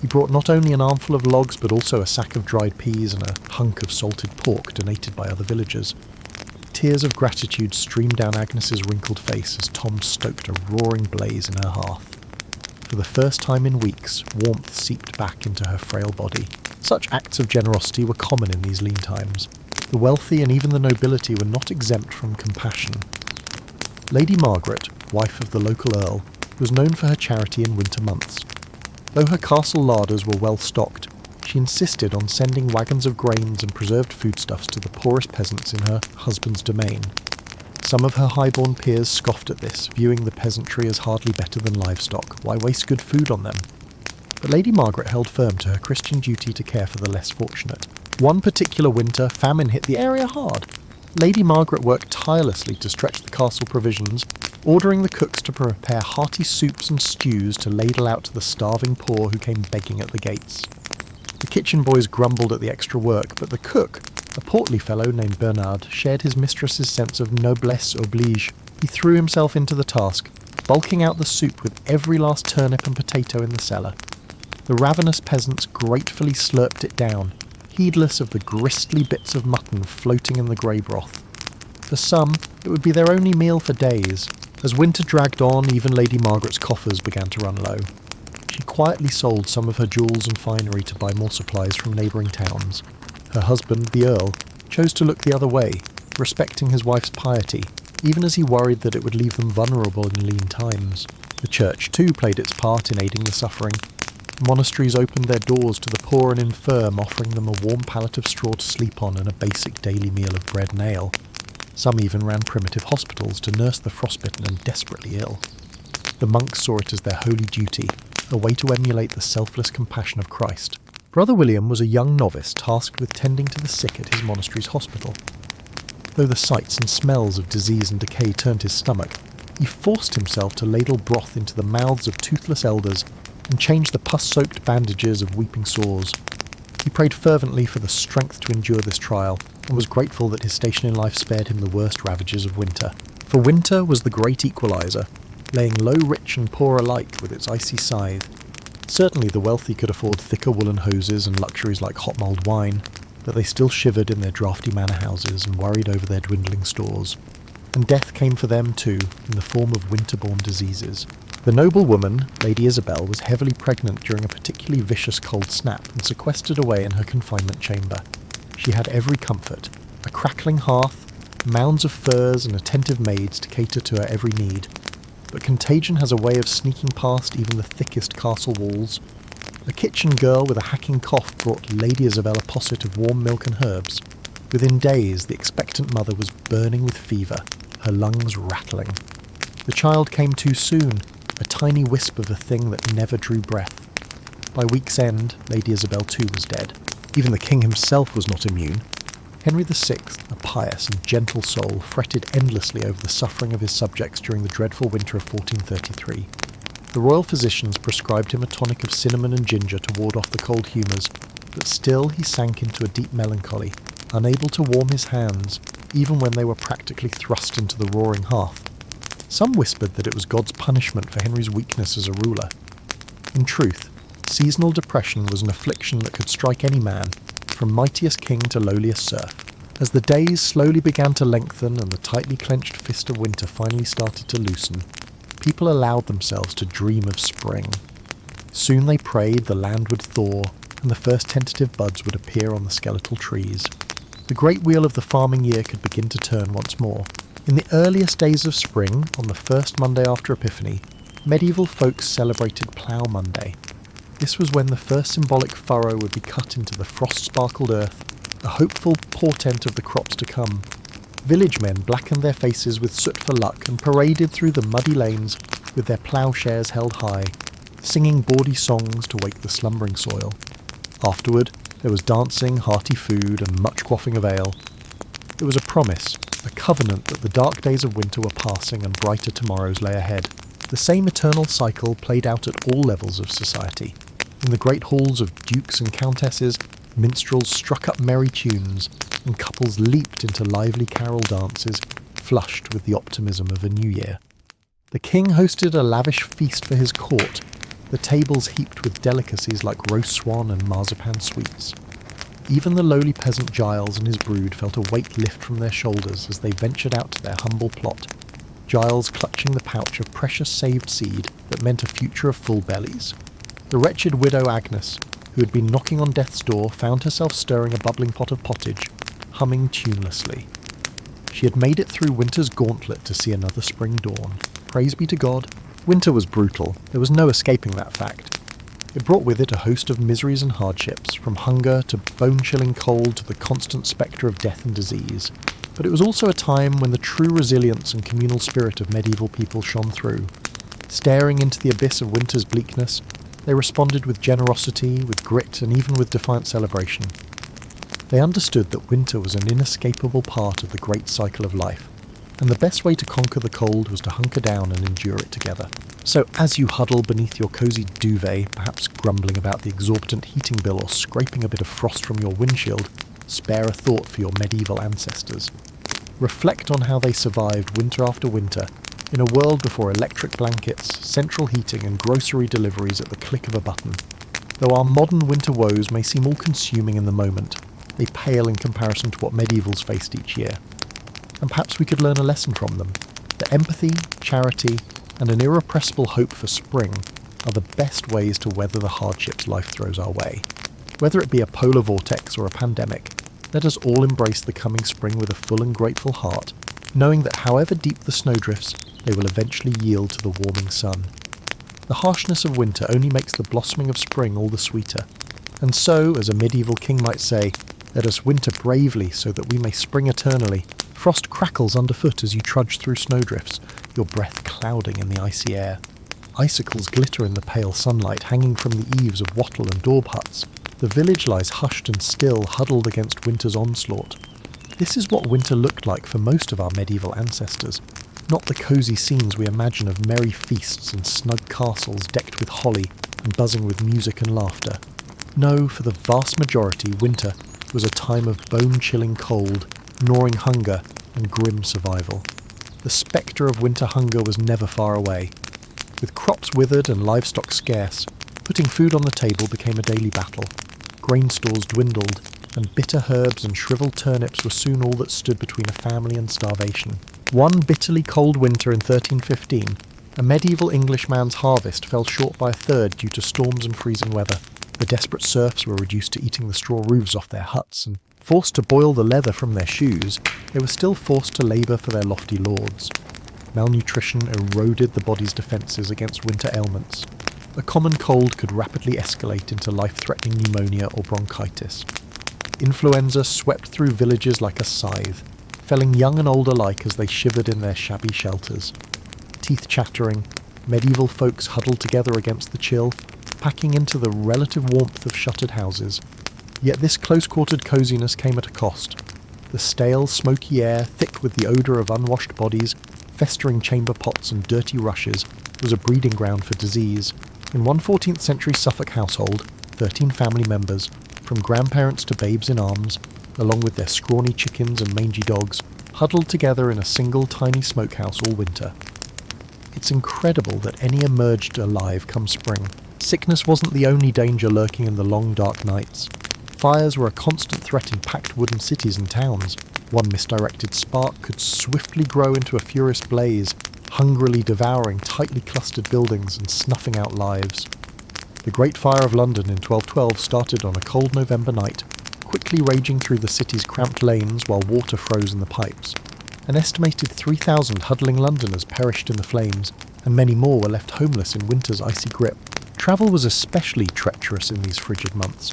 He brought not only an armful of logs but also a sack of dried peas and a hunk of salted pork donated by other villagers. Tears of gratitude streamed down Agnes's wrinkled face as Tom stoked a roaring blaze in her hearth. For the first time in weeks, warmth seeped back into her frail body. Such acts of generosity were common in these lean times. The wealthy and even the nobility were not exempt from compassion. Lady Margaret, wife of the local earl, was known for her charity in winter months. Though her castle larders were well stocked, she insisted on sending wagons of grains and preserved foodstuffs to the poorest peasants in her husband's domain. Some of her high-born peers scoffed at this, viewing the peasantry as hardly better than livestock. Why waste good food on them? But Lady Margaret held firm to her Christian duty to care for the less fortunate. One particular winter, famine hit the area hard. Lady Margaret worked tirelessly to stretch the castle provisions, ordering the cooks to prepare hearty soups and stews to ladle out to the starving poor who came begging at the gates. The kitchen boys grumbled at the extra work, but the cook, a portly fellow named Bernard, shared his mistress's sense of noblesse oblige. He threw himself into the task, bulking out the soup with every last turnip and potato in the cellar. The ravenous peasants gratefully slurped it down, heedless of the gristly bits of mutton floating in the grey broth. For some, it would be their only meal for days. As winter dragged on, even Lady Margaret's coffers began to run low. She quietly sold some of her jewels and finery to buy more supplies from neighbouring towns. Her husband, the Earl, chose to look the other way, respecting his wife's piety, even as he worried that it would leave them vulnerable in lean times. The church, too, played its part in aiding the suffering. Monasteries opened their doors to the poor and infirm, offering them a warm pallet of straw to sleep on and a basic daily meal of bread and ale. Some even ran primitive hospitals to nurse the frostbitten and desperately ill. The monks saw it as their holy duty, a way to emulate the selfless compassion of Christ. Brother William was a young novice tasked with tending to the sick at his monastery's hospital. Though the sights and smells of disease and decay turned his stomach, he forced himself to ladle broth into the mouths of toothless elders and change the pus-soaked bandages of weeping sores. He prayed fervently for the strength to endure this trial, and was grateful that his station in life spared him the worst ravages of winter. For winter was the great equaliser, laying low rich and poor alike with its icy scythe. Certainly the wealthy could afford thicker woolen hoses and luxuries like hot mulled wine, but they still shivered in their draughty manor houses and worried over their dwindling stores. And death came for them too, in the form of winter-born diseases. The noble woman, Lady Isabel, was heavily pregnant during a particularly vicious cold snap and sequestered away in her confinement chamber. She had every comfort, a crackling hearth, mounds of furs and attentive maids to cater to her every need. But contagion has a way of sneaking past even the thickest castle walls. A kitchen girl with a hacking cough brought Lady Isabel a posset of warm milk and herbs. Within days, the expectant mother was burning with fever, her lungs rattling. The child came too soon, a tiny wisp of a thing that never drew breath. By week's end, Lady Isabel too was dead. Even the king himself was not immune. Henry VI, a pious and gentle soul, fretted endlessly over the suffering of his subjects during the dreadful winter of 1433. The royal physicians prescribed him a tonic of cinnamon and ginger to ward off the cold humours, but still he sank into a deep melancholy, unable to warm his hands, even when they were practically thrust into the roaring hearth. Some whispered that it was God's punishment for Henry's weakness as a ruler. In truth, seasonal depression was an affliction that could strike any man, from mightiest king to lowliest serf. As the days slowly began to lengthen and the tightly clenched fist of winter finally started to loosen, people allowed themselves to dream of spring. Soon they prayed the land would thaw, and the first tentative buds would appear on the skeletal trees. The great wheel of the farming year could begin to turn once more. In the earliest days of spring, on the first Monday after Epiphany, medieval folks celebrated Plough Monday. This was when the first symbolic furrow would be cut into the frost-sparkled earth, a hopeful portent of the crops to come. Village men blackened their faces with soot for luck and paraded through the muddy lanes with their ploughshares held high, singing bawdy songs to wake the slumbering soil. Afterward, there was dancing, hearty food, and much quaffing of ale. It was a promise, a covenant that the dark days of winter were passing and brighter tomorrows lay ahead. The same eternal cycle played out at all levels of society. In the great halls of dukes and countesses, minstrels struck up merry tunes, and couples leaped into lively carol dances, flushed with the optimism of a new year. The king hosted a lavish feast for his court, the tables heaped with delicacies like roast swan and marzipan sweets. Even the lowly peasant Giles and his brood felt a weight lift from their shoulders as they ventured out to their humble plot, Giles clutching the pouch of precious saved seed that meant a future of full bellies. The wretched widow Agnes, who had been knocking on death's door, found herself stirring a bubbling pot of pottage, humming tunelessly. She had made it through winter's gauntlet to see another spring dawn. Praise be to God. Winter was brutal. There was no escaping that fact. It brought with it a host of miseries and hardships, from hunger to bone-chilling cold to the constant spectre of death and disease. But it was also a time when the true resilience and communal spirit of medieval people shone through. Staring into the abyss of winter's bleakness, they responded with generosity, with grit, and even with defiant celebration. They understood that winter was an inescapable part of the great cycle of life, and the best way to conquer the cold was to hunker down and endure it together. So as you huddle beneath your cosy duvet, perhaps grumbling about the exorbitant heating bill or scraping a bit of frost from your windshield, spare a thought for your medieval ancestors. Reflect on how they survived winter after winter, in a world before electric blankets, central heating and grocery deliveries at the click of a button. Though our modern winter woes may seem all-consuming in the moment, they pale in comparison to what medievals faced each year. And perhaps we could learn a lesson from them, that empathy, charity, and an irrepressible hope for spring are the best ways to weather the hardships life throws our way. Whether it be a polar vortex or a pandemic, let us all embrace the coming spring with a full and grateful heart, knowing that however deep the snowdrifts, they will eventually yield to the warming sun. The harshness of winter only makes the blossoming of spring all the sweeter. And so, as a medieval king might say, let us winter bravely so that we may spring eternally. Frost crackles underfoot as you trudge through snowdrifts, your breath clouding in the icy air. Icicles glitter in the pale sunlight hanging from the eaves of wattle and daub huts. The village lies hushed and still, huddled against winter's onslaught. This is what winter looked like for most of our medieval ancestors, not the cosy scenes we imagine of merry feasts and snug castles decked with holly and buzzing with music and laughter. No, for the vast majority, winter was a time of bone-chilling cold, gnawing hunger, and grim survival. The spectre of winter hunger was never far away. With crops withered and livestock scarce, putting food on the table became a daily battle. Grain stores dwindled, and bitter herbs and shriveled turnips were soon all that stood between a family and starvation. One bitterly cold winter in 1315, a medieval Englishman's harvest fell short by a third due to storms and freezing weather. The desperate serfs were reduced to eating the straw roofs off their huts, and forced to boil the leather from their shoes, they were still forced to labour for their lofty lords. Malnutrition eroded the body's defences against winter ailments. A common cold could rapidly escalate into life-threatening pneumonia or bronchitis. Influenza swept through villages like a scythe, felling young and old alike as they shivered in their shabby shelters. Teeth chattering, medieval folks huddled together against the chill, packing into the relative warmth of shuttered houses. Yet this close-quartered coziness came at a cost. The stale, smoky air, thick with the odour of unwashed bodies, festering chamber pots and dirty rushes, was a breeding ground for disease. In one 14th century Suffolk household, 13 family members, from grandparents to babes in arms, along with their scrawny chickens and mangy dogs, huddled together in a single tiny smokehouse all winter. It's incredible that any emerged alive come spring. Sickness wasn't the only danger lurking in the long dark nights. Fires were a constant threat in packed wooden cities and towns. One misdirected spark could swiftly grow into a furious blaze, hungrily devouring tightly clustered buildings and snuffing out lives. The Great Fire of London in 1212 started on a cold November night, quickly raging through the city's cramped lanes while water froze in the pipes. An estimated 3,000 huddling Londoners perished in the flames, and many more were left homeless in winter's icy grip. Travel was especially treacherous in these frigid months.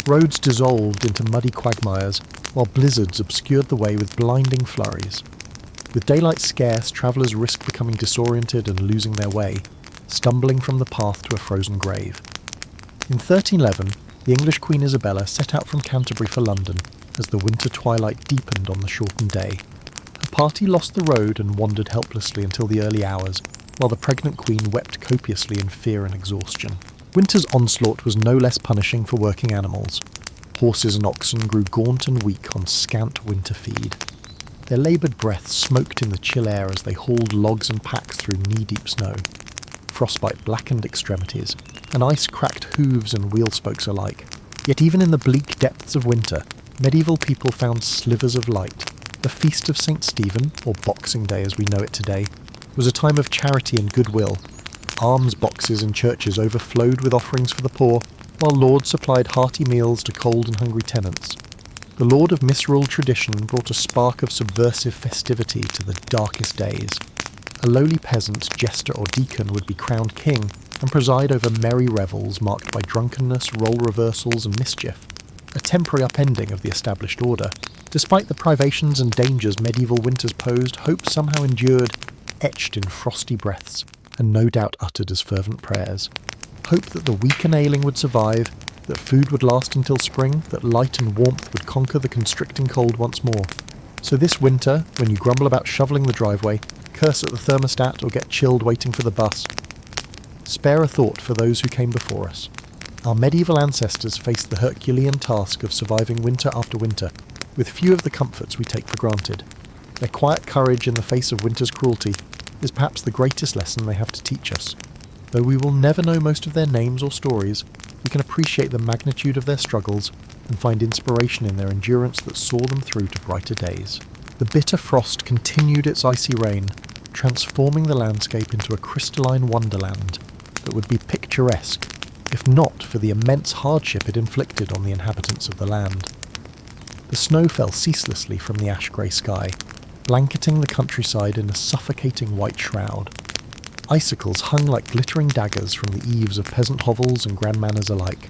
Roads dissolved into muddy quagmires, while blizzards obscured the way with blinding flurries. With daylight scarce, travellers risked becoming disoriented and losing their way, stumbling from the path to a frozen grave. In 1311, the English Queen Isabella set out from Canterbury for London as the winter twilight deepened on the shortened day. Her party lost the road and wandered helplessly until the early hours, while the pregnant queen wept copiously in fear and exhaustion. Winter's onslaught was no less punishing for working animals. Horses and oxen grew gaunt and weak on scant winter feed. Their laboured breaths smoked in the chill air as they hauled logs and packs through knee-deep snow. Frostbite blackened extremities, and ice cracked hooves and wheel spokes alike. Yet even in the bleak depths of winter, medieval people found slivers of light. The Feast of St. Stephen, or Boxing Day as we know it today, was a time of charity and goodwill. Alms boxes in churches overflowed with offerings for the poor, while lords supplied hearty meals to cold and hungry tenants. The lord of misruled tradition brought a spark of subversive festivity to the darkest days. A lowly peasant, jester or deacon would be crowned king and preside over merry revels marked by drunkenness, role reversals and mischief, a temporary upending of the established order. Despite the privations and dangers medieval winters posed, hope somehow endured, etched in frosty breaths, and no doubt uttered as fervent prayers. Hope that the weak and ailing would survive, that food would last until spring, that light and warmth would conquer the constricting cold once more. So this winter, when you grumble about shoveling the driveway, curse at the thermostat or get chilled waiting for the bus, spare a thought for those who came before us. Our medieval ancestors faced the Herculean task of surviving winter after winter, with few of the comforts we take for granted. Their quiet courage in the face of winter's cruelty is perhaps the greatest lesson they have to teach us. Though we will never know most of their names or stories, we can appreciate the magnitude of their struggles and find inspiration in their endurance that saw them through to brighter days. The bitter frost continued its icy reign, transforming the landscape into a crystalline wonderland that would be picturesque, if not for the immense hardship it inflicted on the inhabitants of the land. The snow fell ceaselessly from the ash-grey sky, blanketing the countryside in a suffocating white shroud. Icicles hung like glittering daggers from the eaves of peasant hovels and grand manors alike.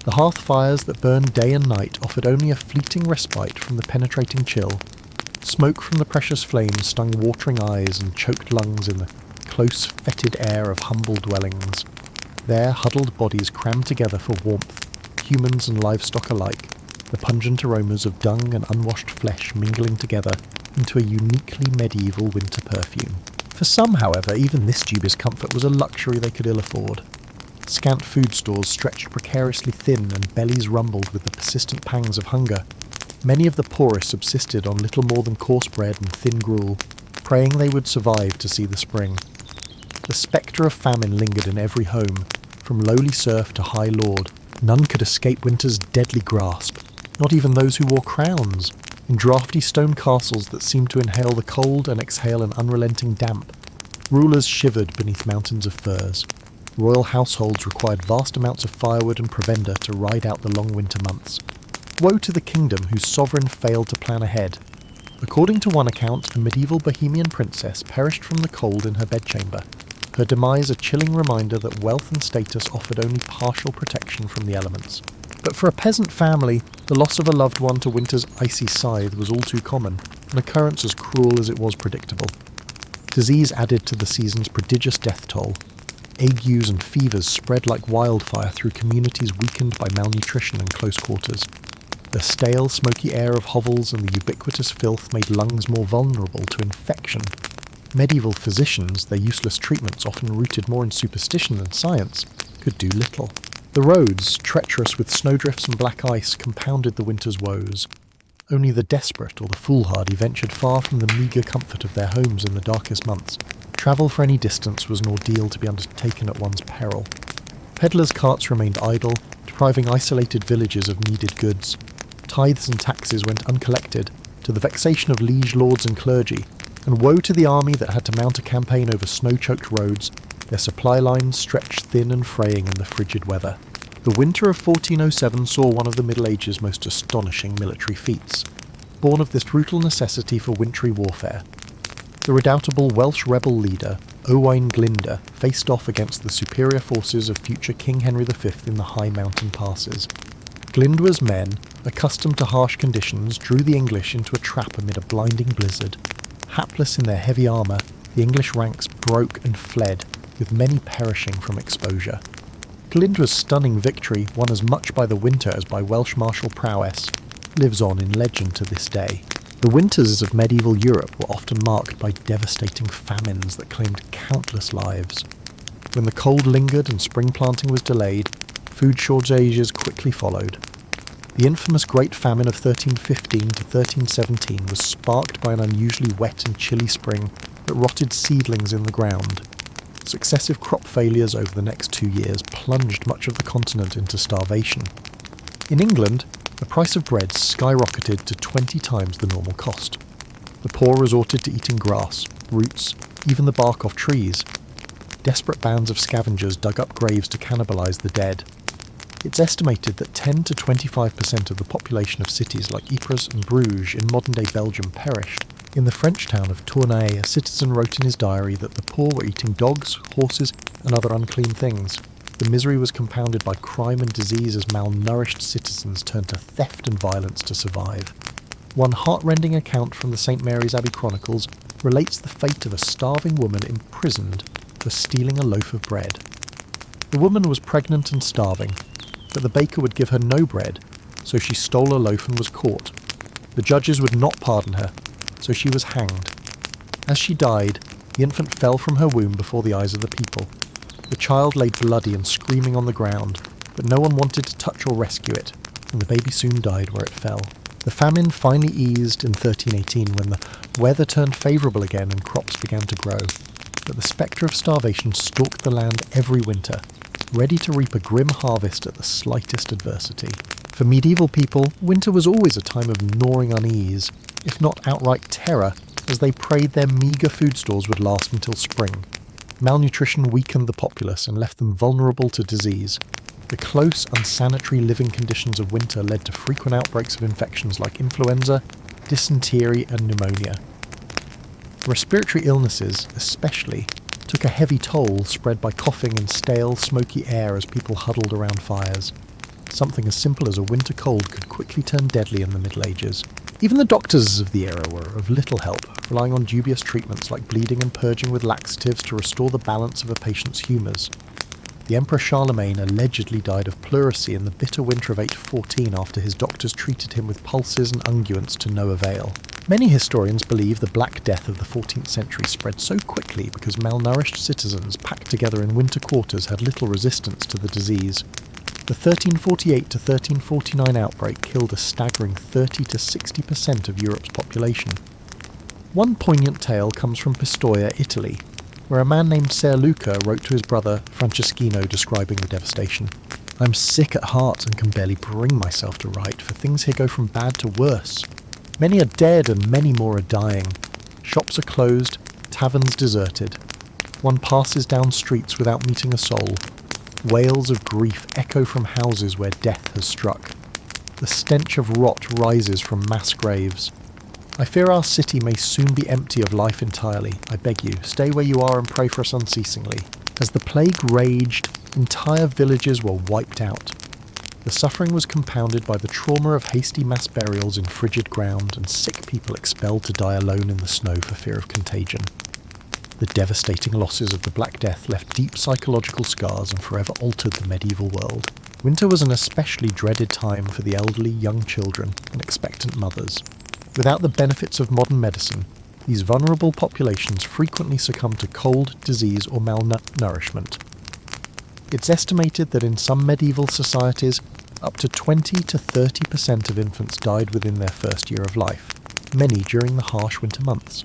The hearth fires that burned day and night offered only a fleeting respite from the penetrating chill. Smoke from the precious flames stung watering eyes and choked lungs in the close, fetid air of humble dwellings. There, huddled bodies crammed together for warmth, humans and livestock alike, the pungent aromas of dung and unwashed flesh mingling together into a uniquely medieval winter perfume. For some, however, even this dubious comfort was a luxury they could ill afford. Scant food stores stretched precariously thin and bellies rumbled with the persistent pangs of hunger. Many of the poorest subsisted on little more than coarse bread and thin gruel, praying they would survive to see the spring. The spectre of famine lingered in every home, from lowly serf to high lord. None could escape winter's deadly grasp, not even those who wore crowns. In draughty stone castles that seemed to inhale the cold and exhale an unrelenting damp, rulers shivered beneath mountains of furs. Royal households required vast amounts of firewood and provender to ride out the long winter months. Woe to the kingdom whose sovereign failed to plan ahead. According to one account, a medieval Bohemian princess perished from the cold in her bedchamber, her demise a chilling reminder that wealth and status offered only partial protection from the elements. But for a peasant family, the loss of a loved one to winter's icy scythe was all too common, an occurrence as cruel as it was predictable. Disease added to the season's prodigious death toll. Agues and fevers spread like wildfire through communities weakened by malnutrition and close quarters. The stale, smoky air of hovels and the ubiquitous filth made lungs more vulnerable to infection. Medieval physicians, their useless treatments often rooted more in superstition than science, could do little. The roads, treacherous with snowdrifts and black ice, compounded the winter's woes. Only the desperate or the foolhardy ventured far from the meagre comfort of their homes in the darkest months. Travel for any distance was an ordeal to be undertaken at one's peril. Peddlers' carts remained idle, depriving isolated villages of needed goods. Tithes and taxes went uncollected, to the vexation of liege lords and clergy, and woe to the army that had to mount a campaign over snow-choked roads, their supply lines stretched thin and fraying in the frigid weather. The winter of 1407 saw one of the Middle Age's most astonishing military feats, born of this brutal necessity for wintry warfare. The redoubtable Welsh rebel leader, Owain Glyndwr, faced off against the superior forces of future King Henry V in the high mountain passes. Glyndwr's men, accustomed to harsh conditions, drew the English into a trap amid a blinding blizzard. Hapless in their heavy armour, the English ranks broke and fled, with many perishing from exposure. Glyndwr's stunning victory, won as much by the winter as by Welsh martial prowess, lives on in legend to this day. The winters of medieval Europe were often marked by devastating famines that claimed countless lives. When the cold lingered and spring planting was delayed, food shortages quickly followed. The infamous Great Famine of 1315 to 1317 was sparked by an unusually wet and chilly spring that rotted seedlings in the ground. Successive crop failures over the next 2 years plunged much of the continent into starvation. In England, the price of bread skyrocketed to 20 times the normal cost. The poor resorted to eating grass, roots, even the bark off trees. Desperate bands of scavengers dug up graves to cannibalise the dead. It's estimated that 10 to 25% of the population of cities like Ypres and Bruges in modern-day Belgium perished. In the French town of Tournai, a citizen wrote in his diary that the poor were eating dogs, horses, and other unclean things. The misery was compounded by crime and disease as malnourished citizens turned to theft and violence to survive. One heart-rending account from the St. Mary's Abbey Chronicles relates the fate of a starving woman imprisoned for stealing a loaf of bread. The woman was pregnant and starving, but the baker would give her no bread, so she stole a loaf and was caught. The judges would not pardon her, so she was hanged. As she died, the infant fell from her womb before the eyes of the people. The child lay bloody and screaming on the ground, but no one wanted to touch or rescue it, and the baby soon died where it fell. The famine finally eased in 1318 when the weather turned favourable again and crops began to grow. But the spectre of starvation stalked the land every winter, ready to reap a grim harvest at the slightest adversity. For medieval people, winter was always a time of gnawing unease, if not outright terror, as they prayed their meagre food stores would last until spring. Malnutrition weakened the populace and left them vulnerable to disease. The close, unsanitary living conditions of winter led to frequent outbreaks of infections like influenza, dysentery, and pneumonia. Respiratory illnesses, especially, took a heavy toll spread by coughing and stale, smoky air as people huddled around fires. Something as simple as a winter cold could quickly turn deadly in the Middle Ages. Even the doctors of the era were of little help, relying on dubious treatments like bleeding and purging with laxatives to restore the balance of a patient's humours. The Emperor Charlemagne allegedly died of pleurisy in the bitter winter of 814 after his doctors treated him with pulses and unguents to no avail. Many historians believe the Black Death of the 14th century spread so quickly because malnourished citizens packed together in winter quarters had little resistance to the disease. The 1348 to 1349 outbreak killed a staggering 30 to 60% of Europe's population. One poignant tale comes from Pistoia, Italy, where a man named Ser Luca wrote to his brother Franceschino describing the devastation. "I'm sick at heart and can barely bring myself to write, for things here go from bad to worse. Many are dead and many more are dying. Shops are closed, taverns deserted. One passes down streets without meeting a soul. Wails of grief echo from houses where death has struck. The stench of rot rises from mass graves. I fear our city may soon be empty of life entirely. I beg you, stay where you are and pray for us unceasingly." As the plague raged, entire villages were wiped out. The suffering was compounded by the trauma of hasty mass burials in frigid ground and sick people expelled to die alone in the snow for fear of contagion. The devastating losses of the Black Death left deep psychological scars and forever altered the medieval world. Winter was an especially dreaded time for the elderly, young children, and expectant mothers. Without the benefits of modern medicine, these vulnerable populations frequently succumbed to cold, disease, or malnourishment. It's estimated that in some medieval societies, up to 20 to 30% of infants died within their first year of life, many during the harsh winter months.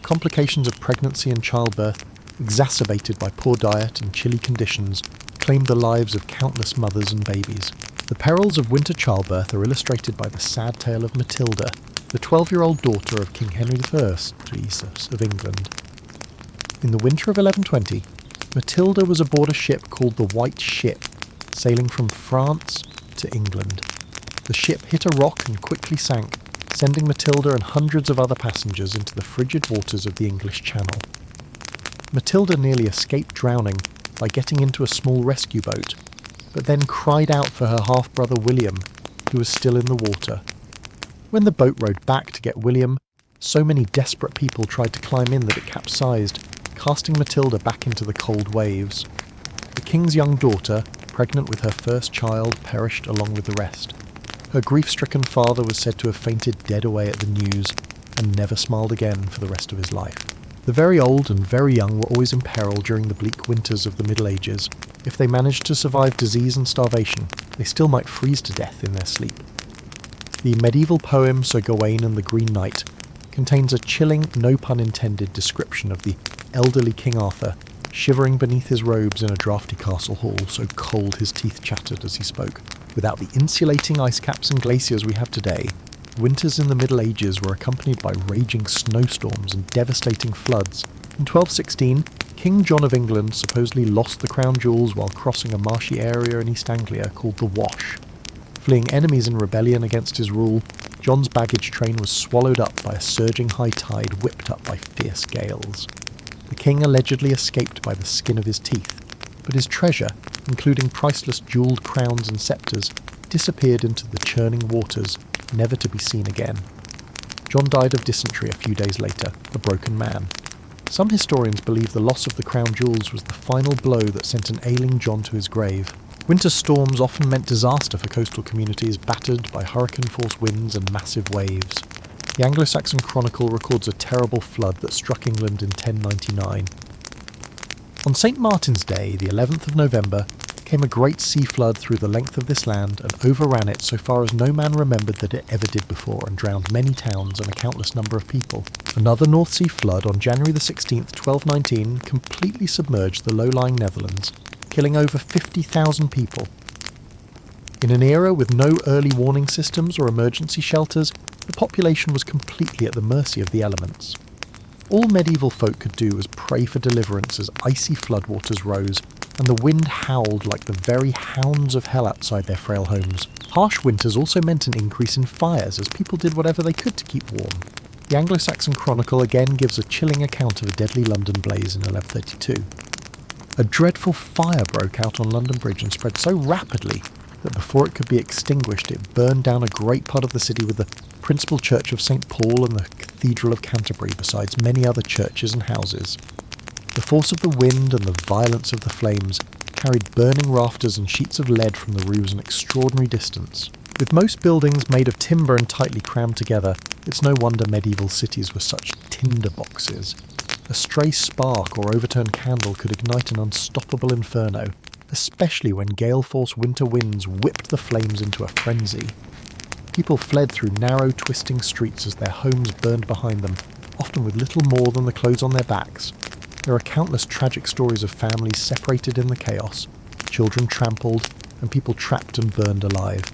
Complications of pregnancy and childbirth, exacerbated by poor diet and chilly conditions, claimed the lives of countless mothers and babies. The perils of winter childbirth are illustrated by the sad tale of Matilda, the 12-year-old daughter of King Henry I of England. In the winter of 1120, Matilda was aboard a ship called the White Ship, sailing from France to England. The ship hit a rock and quickly sank, sending Matilda and hundreds of other passengers into the frigid waters of the English Channel. Matilda nearly escaped drowning by getting into a small rescue boat, but then cried out for her half-brother William, who was still in the water. When the boat rowed back to get William, so many desperate people tried to climb in that it capsized, casting Matilda back into the cold waves. The king's young daughter, pregnant with her first child, perished along with the rest. Her grief-stricken father was said to have fainted dead away at the news and never smiled again for the rest of his life. The very old and very young were always in peril during the bleak winters of the Middle Ages. If they managed to survive disease and starvation, they still might freeze to death in their sleep. The medieval poem Sir Gawain and the Green Knight contains a chilling, no pun intended, description of the elderly King Arthur shivering beneath his robes in a draughty castle hall, so cold his teeth chattered as he spoke. Without the insulating ice caps and glaciers we have today, winters in the Middle Ages were accompanied by raging snowstorms and devastating floods. In 1216, King John of England supposedly lost the crown jewels while crossing a marshy area in East Anglia called the Wash. Fleeing enemies in rebellion against his rule, John's baggage train was swallowed up by a surging high tide whipped up by fierce gales. The king allegedly escaped by the skin of his teeth, but his treasure, including priceless jewelled crowns and sceptres, disappeared into the churning waters, never to be seen again. John died of dysentery a few days later, a broken man. Some historians believe the loss of the crown jewels was the final blow that sent an ailing John to his grave. Winter storms often meant disaster for coastal communities battered by hurricane-force winds and massive waves. The Anglo-Saxon Chronicle records a terrible flood that struck England in 1099. On St. Martin's Day, the 11th of November, came a great sea flood through the length of this land and overran it so far as no man remembered that it ever did before, and drowned many towns and a countless number of people. Another North Sea flood on January the 16th, 1219, completely submerged the low-lying Netherlands, killing over 50,000 people. In an era with no early warning systems or emergency shelters, the population was completely at the mercy of the elements. All medieval folk could do was pray for deliverance as icy floodwaters rose, and the wind howled like the very hounds of hell outside their frail homes. Harsh winters also meant an increase in fires, as people did whatever they could to keep warm. The Anglo-Saxon Chronicle again gives a chilling account of a deadly London blaze in 1132. A dreadful fire broke out on London Bridge and spread so rapidly that before it could be extinguished, it burned down a great part of the city, with the principal church of St. Paul and the Cathedral of Canterbury, besides many other churches and houses. The force of the wind and the violence of the flames carried burning rafters and sheets of lead from the roofs an extraordinary distance. With most buildings made of timber and tightly crammed together, it's no wonder medieval cities were such tinder boxes. A stray spark or overturned candle could ignite an unstoppable inferno, especially when gale-force winter winds whipped the flames into a frenzy. People fled through narrow, twisting streets as their homes burned behind them, often with little more than the clothes on their backs. There are countless tragic stories of families separated in the chaos, children trampled, and people trapped and burned alive.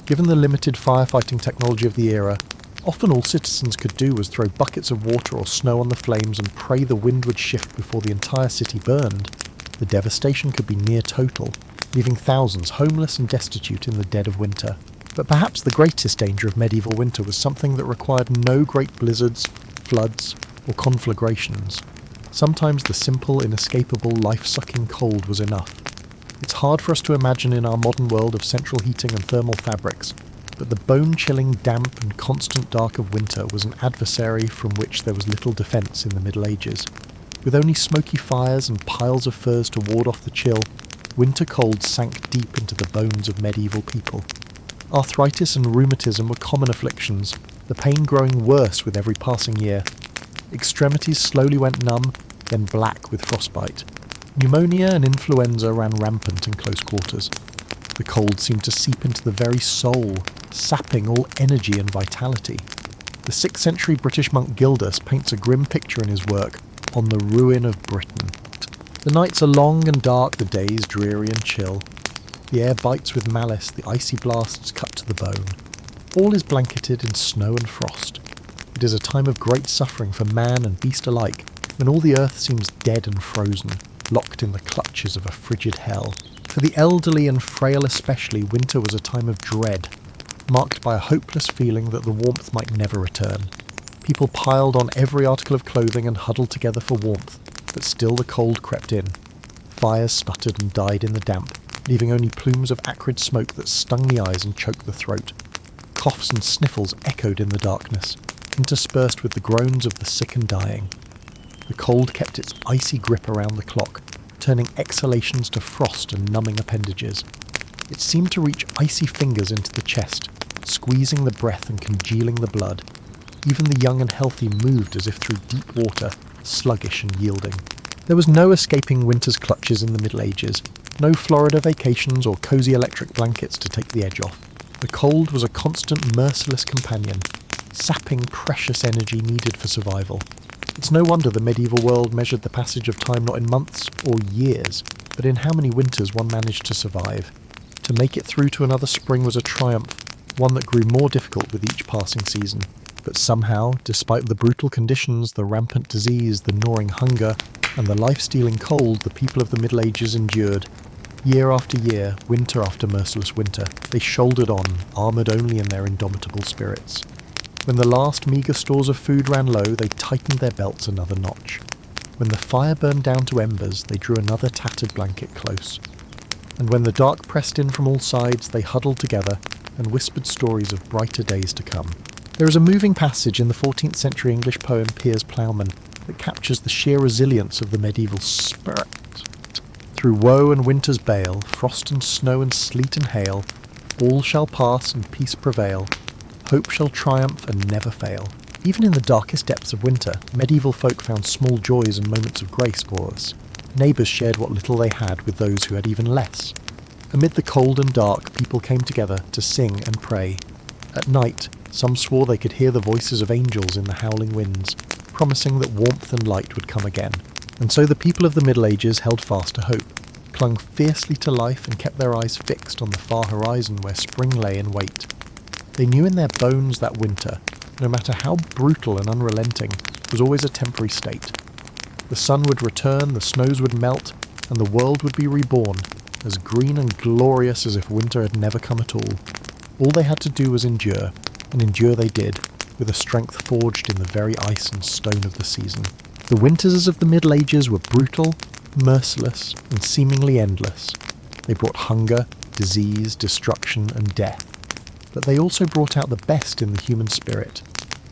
Given the limited firefighting technology of the era, often all citizens could do was throw buckets of water or snow on the flames and pray the wind would shift before the entire city burned. The devastation could be near total, leaving thousands homeless and destitute in the dead of winter. But perhaps the greatest danger of medieval winter was something that required no great blizzards, floods, or conflagrations. Sometimes the simple, inescapable, life-sucking cold was enough. It's hard for us to imagine in our modern world of central heating and thermal fabrics, but the bone-chilling damp and constant dark of winter was an adversary from which there was little defence in the Middle Ages. With only smoky fires and piles of furs to ward off the chill, winter cold sank deep into the bones of medieval people. Arthritis and rheumatism were common afflictions, the pain growing worse with every passing year. Extremities slowly went numb, then black with frostbite. Pneumonia and influenza ran rampant in close quarters. The cold seemed to seep into the very soul, sapping all energy and vitality. The 6th century British monk Gildas paints a grim picture in his work, On the Ruin of Britain. The nights are long and dark, the days dreary and chill. The air bites with malice, the icy blasts cut to the bone. All is blanketed in snow and frost. It is a time of great suffering for man and beast alike, when all the earth seems dead and frozen, locked in the clutches of a frigid hell. For the elderly and frail especially, winter was a time of dread, marked by a hopeless feeling that the warmth might never return. People piled on every article of clothing and huddled together for warmth, but still the cold crept in. Fires sputtered and died in the damp, leaving only plumes of acrid smoke that stung the eyes and choked the throat. Coughs and sniffles echoed in the darkness, interspersed with the groans of the sick and dying. The cold kept its icy grip around the clock, turning exhalations to frost and numbing appendages. It seemed to reach icy fingers into the chest, squeezing the breath and congealing the blood. Even the young and healthy moved as if through deep water, sluggish and yielding. There was no escaping winter's clutches in the Middle Ages, no Florida vacations or cosy electric blankets to take the edge off. The cold was a constant, merciless companion, sapping precious energy needed for survival. It's no wonder the medieval world measured the passage of time not in months or years, but in how many winters one managed to survive. To make it through to another spring was a triumph, one that grew more difficult with each passing season. But somehow, despite the brutal conditions, the rampant disease, the gnawing hunger, and the life-stealing cold the people of the Middle Ages endured, year after year, winter after merciless winter, they shouldered on, armoured only in their indomitable spirits. When the last meagre stores of food ran low, they tightened their belts another notch. When the fire burned down to embers, they drew another tattered blanket close. And when the dark pressed in from all sides, they huddled together and whispered stories of brighter days to come. There is a moving passage in the 14th century English poem Piers Plowman that captures the sheer resilience of the medieval spirit. Through woe and winter's bale, frost and snow and sleet and hail, all shall pass and peace prevail. Hope shall triumph and never fail. Even in the darkest depths of winter, medieval folk found small joys and moments of grace for us. Neighbours shared what little they had with those who had even less. Amid the cold and dark, people came together to sing and pray. At night, some swore they could hear the voices of angels in the howling winds, promising that warmth and light would come again. And so the people of the Middle Ages held fast to hope, clung fiercely to life and kept their eyes fixed on the far horizon where spring lay in wait. They knew in their bones that winter, no matter how brutal and unrelenting, was always a temporary state. The sun would return, the snows would melt, and the world would be reborn, as green and glorious as if winter had never come at all. All they had to do was endure, and endure they did, with a strength forged in the very ice and stone of the season. The winters of the Middle Ages were brutal, merciless, and seemingly endless. They brought hunger, disease, destruction, and death. But they also brought out the best in the human spirit,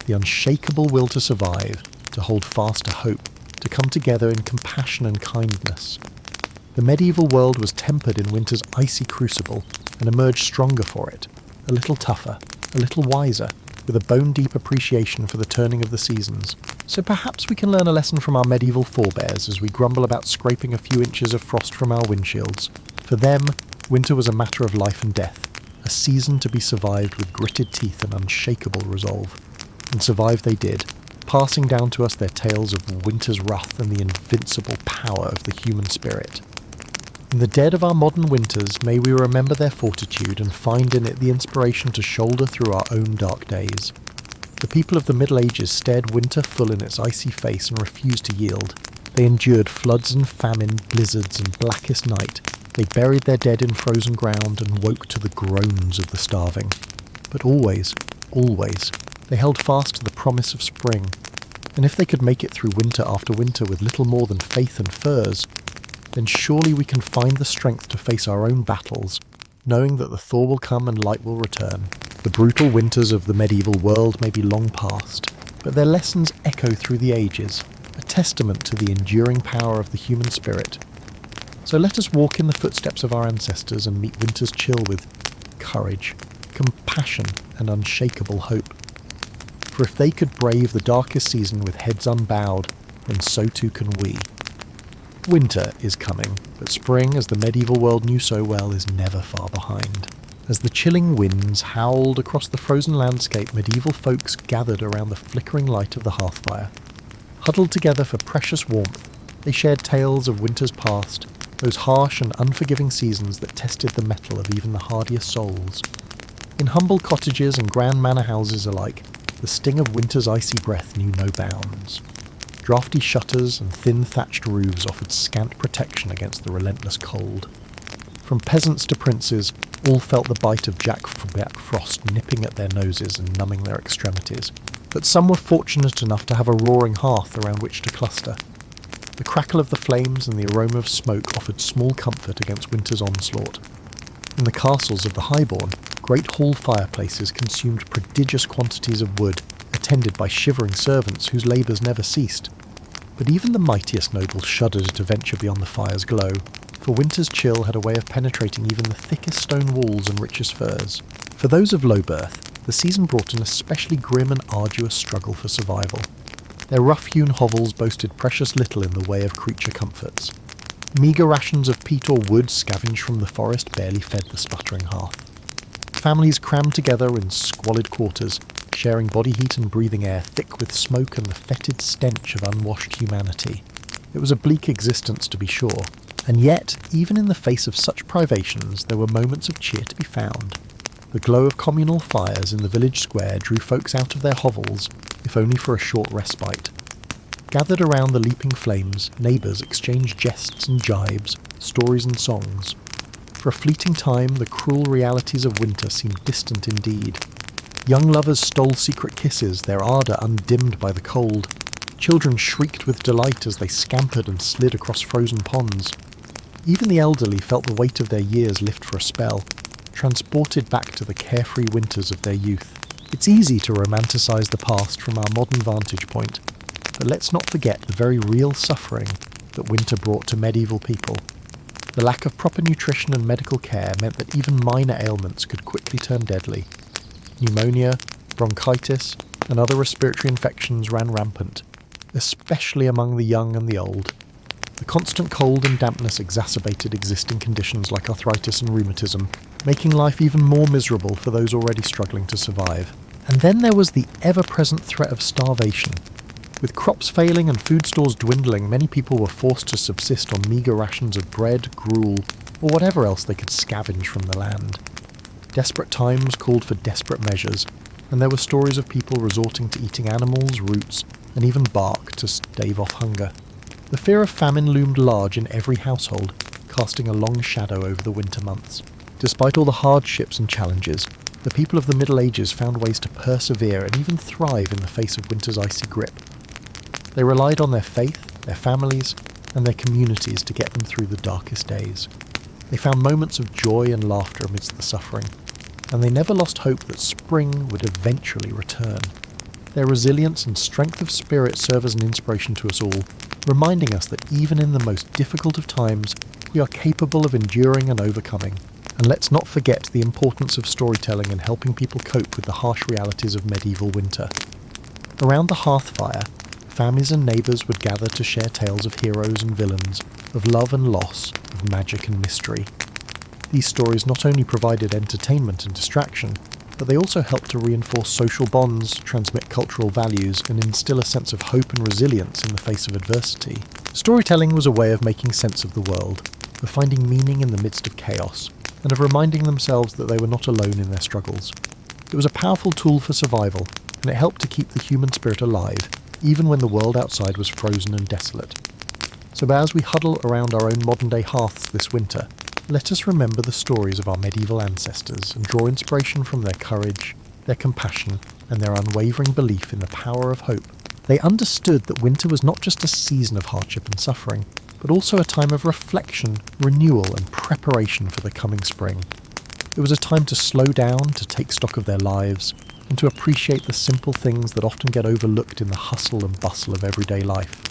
the unshakable will to survive, to hold fast to hope, to come together in compassion and kindness. The medieval world was tempered in winter's icy crucible and emerged stronger for it, a little tougher, a little wiser, with a bone-deep appreciation for the turning of the seasons. So perhaps we can learn a lesson from our medieval forebears as we grumble about scraping a few inches of frost from our windshields. For them, winter was a matter of life and death, a season to be survived with gritted teeth and unshakable resolve. And survive they did, passing down to us their tales of winter's wrath and the invincible power of the human spirit. In the dead of our modern winters, may we remember their fortitude and find in it the inspiration to shoulder through our own dark days. The people of the Middle Ages stared winter full in its icy face and refused to yield. They endured floods and famine, blizzards and blackest night. They buried their dead in frozen ground and woke to the groans of the starving. But always, always, they held fast to the promise of spring. And if they could make it through winter after winter with little more than faith and furs, then surely we can find the strength to face our own battles, knowing that the thaw will come and light will return. The brutal winters of the medieval world may be long past, but their lessons echo through the ages, a testament to the enduring power of the human spirit. So let us walk in the footsteps of our ancestors and meet winter's chill with courage, compassion, and unshakable hope. For if they could brave the darkest season with heads unbowed, then so too can we. Winter is coming, but spring, as the medieval world knew so well, is never far behind. As the chilling winds howled across the frozen landscape, medieval folks gathered around the flickering light of the hearthfire. Huddled together for precious warmth, they shared tales of winters past, those harsh and unforgiving seasons that tested the mettle of even the hardiest souls. In humble cottages and grand manor houses alike, the sting of winter's icy breath knew no bounds. Draughty shutters and thin thatched roofs offered scant protection against the relentless cold. From peasants to princes, all felt the bite of Jack Frost nipping at their noses and numbing their extremities. But some were fortunate enough to have a roaring hearth around which to cluster. The crackle of the flames and the aroma of smoke offered small comfort against winter's onslaught. In the castles of the highborn, great hall fireplaces consumed prodigious quantities of wood, attended by shivering servants whose labours never ceased. But even the mightiest nobles shuddered to venture beyond the fire's glow, for winter's chill had a way of penetrating even the thickest stone walls and richest furs. For those of low birth, the season brought an especially grim and arduous struggle for survival. Their rough-hewn hovels boasted precious little in the way of creature comforts. Meagre rations of peat or wood scavenged from the forest barely fed the sputtering hearth. Families crammed together in squalid quarters, sharing body heat and breathing air thick with smoke and the fetid stench of unwashed humanity. It was a bleak existence, to be sure, and yet, even in the face of such privations, there were moments of cheer to be found. The glow of communal fires in the village square drew folks out of their hovels, if only for a short respite. Gathered around the leaping flames, neighbours exchanged jests and jibes, stories and songs. For a fleeting time, the cruel realities of winter seemed distant indeed. Young lovers stole secret kisses, their ardour undimmed by the cold. Children shrieked with delight as they scampered and slid across frozen ponds. Even the elderly felt the weight of their years lift for a spell, transported back to the carefree winters of their youth. It's easy to romanticise the past from our modern vantage point, but let's not forget the very real suffering that winter brought to medieval people. The lack of proper nutrition and medical care meant that even minor ailments could quickly turn deadly. Pneumonia, bronchitis, and other respiratory infections ran rampant, especially among the young and the old. The constant cold and dampness exacerbated existing conditions like arthritis and rheumatism, making life even more miserable for those already struggling to survive. And then there was the ever-present threat of starvation. With crops failing and food stores dwindling, many people were forced to subsist on meagre rations of bread, gruel, or whatever else they could scavenge from the land. Desperate times called for desperate measures, and there were stories of people resorting to eating animals, roots, and even bark to stave off hunger. The fear of famine loomed large in every household, casting a long shadow over the winter months. Despite all the hardships and challenges, the people of the Middle Ages found ways to persevere and even thrive in the face of winter's icy grip. They relied on their faith, their families, and their communities to get them through the darkest days. They found moments of joy and laughter amidst the suffering, and they never lost hope that spring would eventually return. Their resilience and strength of spirit serve as an inspiration to us all, reminding us that even in the most difficult of times, we are capable of enduring and overcoming. And let's not forget the importance of storytelling in helping people cope with the harsh realities of medieval winter. Around the hearth fire, families and neighbours would gather to share tales of heroes and villains, of love and loss, of magic and mystery. These stories not only provided entertainment and distraction, but they also helped to reinforce social bonds, transmit cultural values, and instill a sense of hope and resilience in the face of adversity. Storytelling was a way of making sense of the world, of finding meaning in the midst of chaos, and of reminding themselves that they were not alone in their struggles. It was a powerful tool for survival, and it helped to keep the human spirit alive, even when the world outside was frozen and desolate. So as we huddle around our own modern-day hearths this winter, let us remember the stories of our medieval ancestors and draw inspiration from their courage, their compassion, and their unwavering belief in the power of hope. They understood that winter was not just a season of hardship and suffering, but also a time of reflection, renewal, and preparation for the coming spring. It was a time to slow down, to take stock of their lives, and to appreciate the simple things that often get overlooked in the hustle and bustle of everyday life.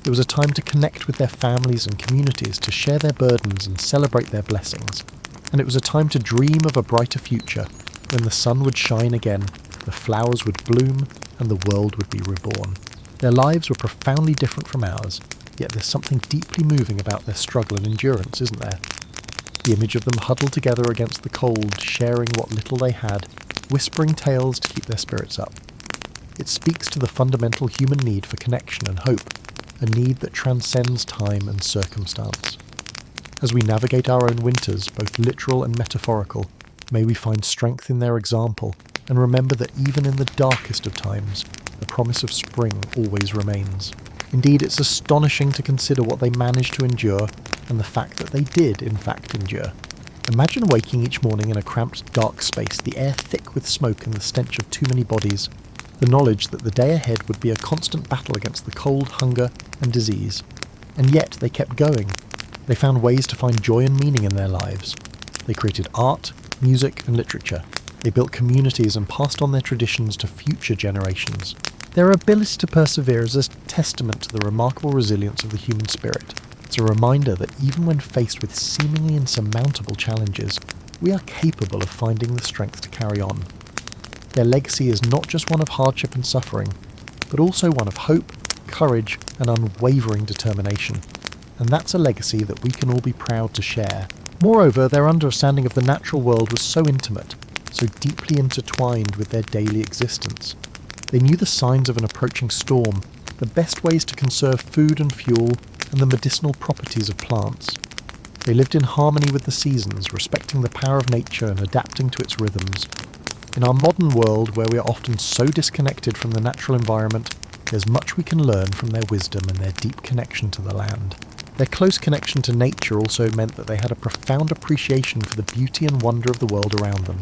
It was a time to connect with their families and communities, to share their burdens and celebrate their blessings. And it was a time to dream of a brighter future, when the sun would shine again, the flowers would bloom, and the world would be reborn. Their lives were profoundly different from ours, yet there's something deeply moving about their struggle and endurance, isn't there? The image of them huddled together against the cold, sharing what little they had, whispering tales to keep their spirits up. It speaks to the fundamental human need for connection and hope, a need that transcends time and circumstance. As we navigate our own winters, both literal and metaphorical, may we find strength in their example, and remember that even in the darkest of times, the promise of spring always remains. Indeed, it's astonishing to consider what they managed to endure, and the fact that they did, in fact, endure. Imagine waking each morning in a cramped, dark space, the air thick with smoke and the stench of too many bodies, the knowledge that the day ahead would be a constant battle against the cold, hunger, and disease. And yet they kept going. They found ways to find joy and meaning in their lives. They created art, music, and literature. They built communities and passed on their traditions to future generations. Their ability to persevere is a testament to the remarkable resilience of the human spirit. It's a reminder that even when faced with seemingly insurmountable challenges, we are capable of finding the strength to carry on. Their legacy is not just one of hardship and suffering, but also one of hope, courage, and unwavering determination. And that's a legacy that we can all be proud to share. Moreover, their understanding of the natural world was so intimate, so deeply intertwined with their daily existence. They knew the signs of an approaching storm, the best ways to conserve food and fuel, and the medicinal properties of plants. They lived in harmony with the seasons, respecting the power of nature and adapting to its rhythms. In our modern world, where we are often so disconnected from the natural environment, there's much we can learn from their wisdom and their deep connection to the land. Their close connection to nature also meant that they had a profound appreciation for the beauty and wonder of the world around them.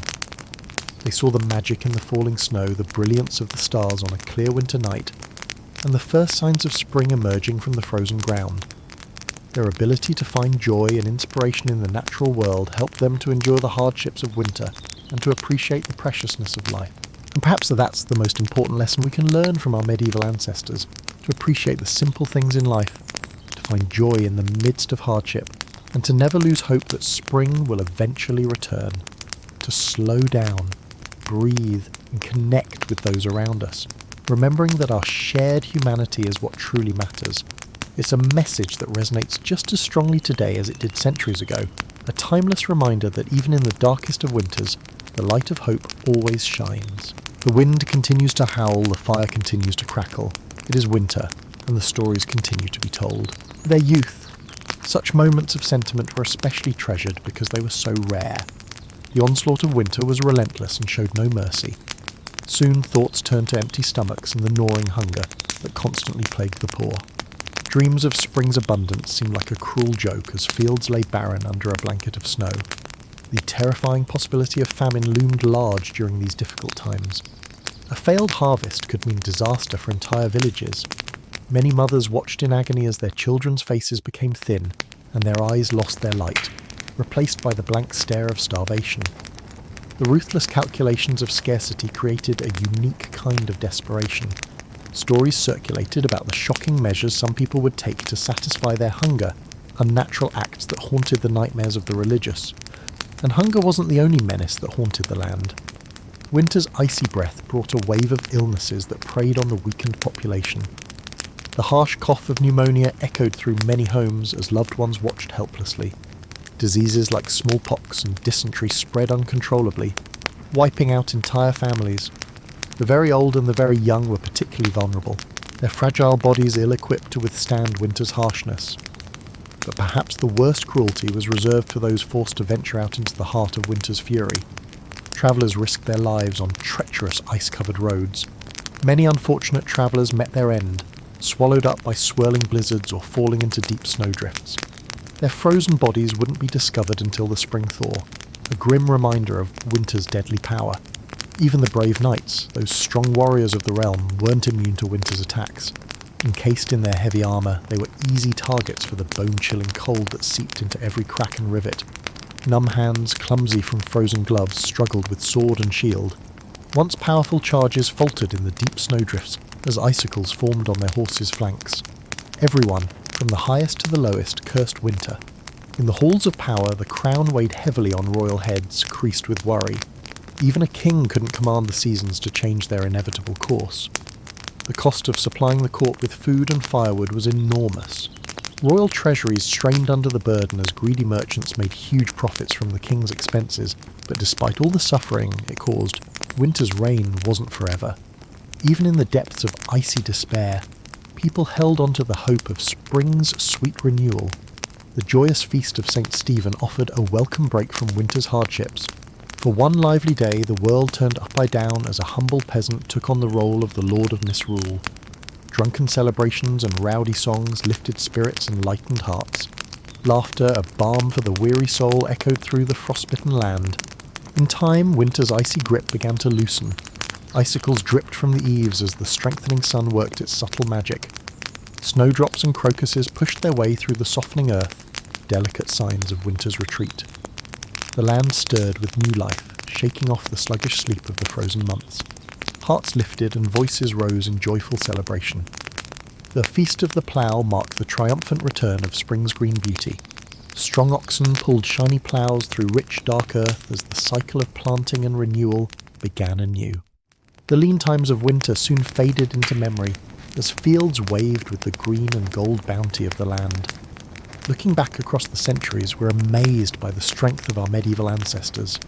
They saw the magic in the falling snow, the brilliance of the stars on a clear winter night, and the first signs of spring emerging from the frozen ground. Their ability to find joy and inspiration in the natural world helped them to endure the hardships of winter and to appreciate the preciousness of life. And perhaps that's the most important lesson we can learn from our medieval ancestors, to appreciate the simple things in life, to find joy in the midst of hardship, and to never lose hope that spring will eventually return, to slow down, breathe, and connect with those around us, remembering that our shared humanity is what truly matters. It's a message that resonates just as strongly today as it did centuries ago, a timeless reminder that even in the darkest of winters, the light of hope always shines. The wind continues to howl, the fire continues to crackle. It is winter, and the stories continue to be told. Their youth. Such moments of sentiment were especially treasured because they were so rare. The onslaught of winter was relentless and showed no mercy. Soon thoughts turned to empty stomachs and the gnawing hunger that constantly plagued the poor. Dreams of spring's abundance seemed like a cruel joke as fields lay barren under a blanket of snow. The terrifying possibility of famine loomed large during these difficult times. A failed harvest could mean disaster for entire villages. Many mothers watched in agony as their children's faces became thin and their eyes lost their light, replaced by the blank stare of starvation. The ruthless calculations of scarcity created a unique kind of desperation. Stories circulated about the shocking measures some people would take to satisfy their hunger, unnatural acts that haunted the nightmares of the religious. And hunger wasn't the only menace that haunted the land. Winter's icy breath brought a wave of illnesses that preyed on the weakened population. The harsh cough of pneumonia echoed through many homes as loved ones watched helplessly. Diseases like smallpox and dysentery spread uncontrollably, wiping out entire families. The very old and the very young were particularly vulnerable, their fragile bodies ill-equipped to withstand winter's harshness. But perhaps the worst cruelty was reserved for those forced to venture out into the heart of winter's fury. Travellers risked their lives on treacherous ice-covered roads. Many unfortunate travellers met their end, swallowed up by swirling blizzards or falling into deep snowdrifts. Their frozen bodies wouldn't be discovered until the spring thaw, a grim reminder of winter's deadly power. Even the brave knights, those strong warriors of the realm, weren't immune to winter's attacks. Encased in their heavy armour, they were easy targets for the bone-chilling cold that seeped into every crack and rivet. Numb hands, clumsy from frozen gloves, struggled with sword and shield. Once powerful charges faltered in the deep snowdrifts as icicles formed on their horses' flanks. Everyone, from the highest to the lowest, cursed winter. In the halls of power, the crown weighed heavily on royal heads, creased with worry. Even a king couldn't command the seasons to change their inevitable course. The cost of supplying the court with food and firewood was enormous. Royal treasuries strained under the burden as greedy merchants made huge profits from the king's expenses, but despite all the suffering it caused, winter's reign wasn't forever. Even in the depths of icy despair, people held on to the hope of spring's sweet renewal. The joyous feast of St. Stephen offered a welcome break from winter's hardships. For one lively day, the world turned upside down as a humble peasant took on the role of the lord of misrule. Drunken celebrations and rowdy songs lifted spirits and lightened hearts. Laughter, a balm for the weary soul, echoed through the frostbitten land. In time, winter's icy grip began to loosen. Icicles dripped from the eaves as the strengthening sun worked its subtle magic. Snowdrops and crocuses pushed their way through the softening earth, delicate signs of winter's retreat. The land stirred with new life, shaking off the sluggish sleep of the frozen months. Hearts lifted and voices rose in joyful celebration. The Feast of the Plough marked the triumphant return of spring's green beauty. Strong oxen pulled shiny ploughs through rich, dark earth as the cycle of planting and renewal began anew. The lean times of winter soon faded into memory as fields waved with the green and gold bounty of the land. Looking back across the centuries, we're amazed by the strength of our medieval ancestors.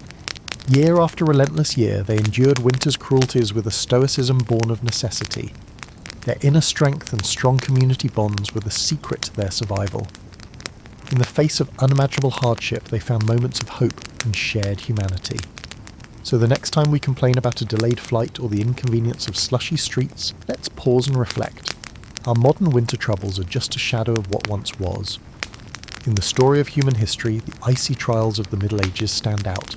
Year after relentless year, they endured winter's cruelties with a stoicism born of necessity. Their inner strength and strong community bonds were the secret to their survival. In the face of unimaginable hardship, they found moments of hope and shared humanity. So the next time we complain about a delayed flight or the inconvenience of slushy streets, let's pause and reflect. Our modern winter troubles are just a shadow of what once was. In the story of human history, the icy trials of the Middle Ages stand out.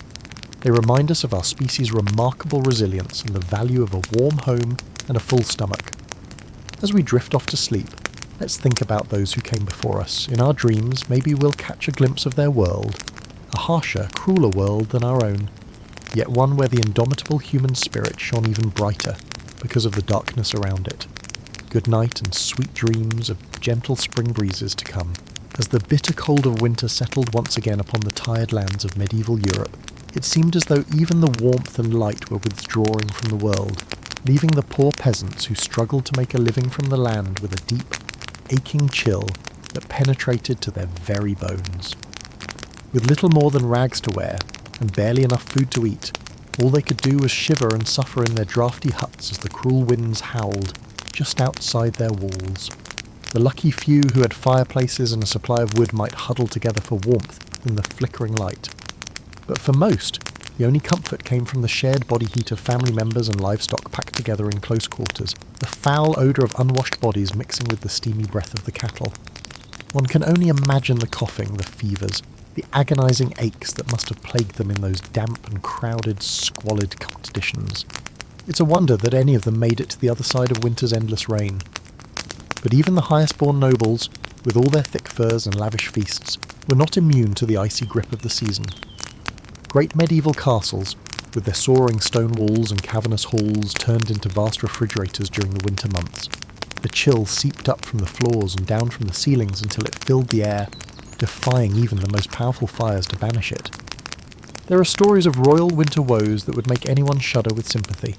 They remind us of our species' remarkable resilience and the value of a warm home and a full stomach. As we drift off to sleep, let's think about those who came before us. In our dreams, maybe we'll catch a glimpse of their world, a harsher, crueler world than our own, yet one where the indomitable human spirit shone even brighter because of the darkness around it. Good night and sweet dreams of gentle spring breezes to come. As the bitter cold of winter settled once again upon the tired lands of medieval Europe, it seemed as though even the warmth and light were withdrawing from the world, leaving the poor peasants who struggled to make a living from the land with a deep, aching chill that penetrated to their very bones. With little more than rags to wear, and barely enough food to eat, all they could do was shiver and suffer in their drafty huts as the cruel winds howled just outside their walls. The lucky few who had fireplaces and a supply of wood might huddle together for warmth in the flickering light. But for most, the only comfort came from the shared body heat of family members and livestock packed together in close quarters, the foul odour of unwashed bodies mixing with the steamy breath of the cattle. One can only imagine the coughing, the fevers, the agonising aches that must have plagued them in those damp and crowded, squalid conditions. It's a wonder that any of them made it to the other side of winter's endless rain. But even the highest-born nobles, with all their thick furs and lavish feasts, were not immune to the icy grip of the season. Great medieval castles, with their soaring stone walls and cavernous halls, turned into vast refrigerators during the winter months. The chill seeped up from the floors and down from the ceilings until it filled the air, defying even the most powerful fires to banish it. There are stories of royal winter woes that would make anyone shudder with sympathy.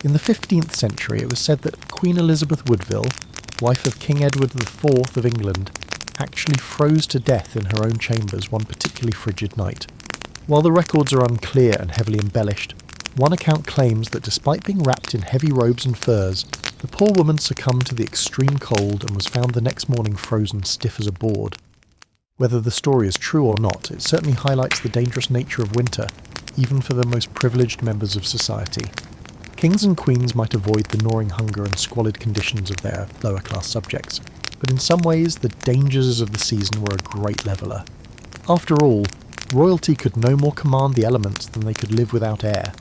In the 15th century, it was said that Queen Elizabeth Woodville, wife of King Edward IV of England, actually froze to death in her own chambers one particularly frigid night. While the records are unclear and heavily embellished, one account claims that despite being wrapped in heavy robes and furs, the poor woman succumbed to the extreme cold and was found the next morning frozen stiff as a board. Whether the story is true or not, it certainly highlights the dangerous nature of winter, even for the most privileged members of society. Kings and queens might avoid the gnawing hunger and squalid conditions of their lower-class subjects, but in some ways the dangers of the season were a great leveller. After all, royalty could no more command the elements than they could live without air.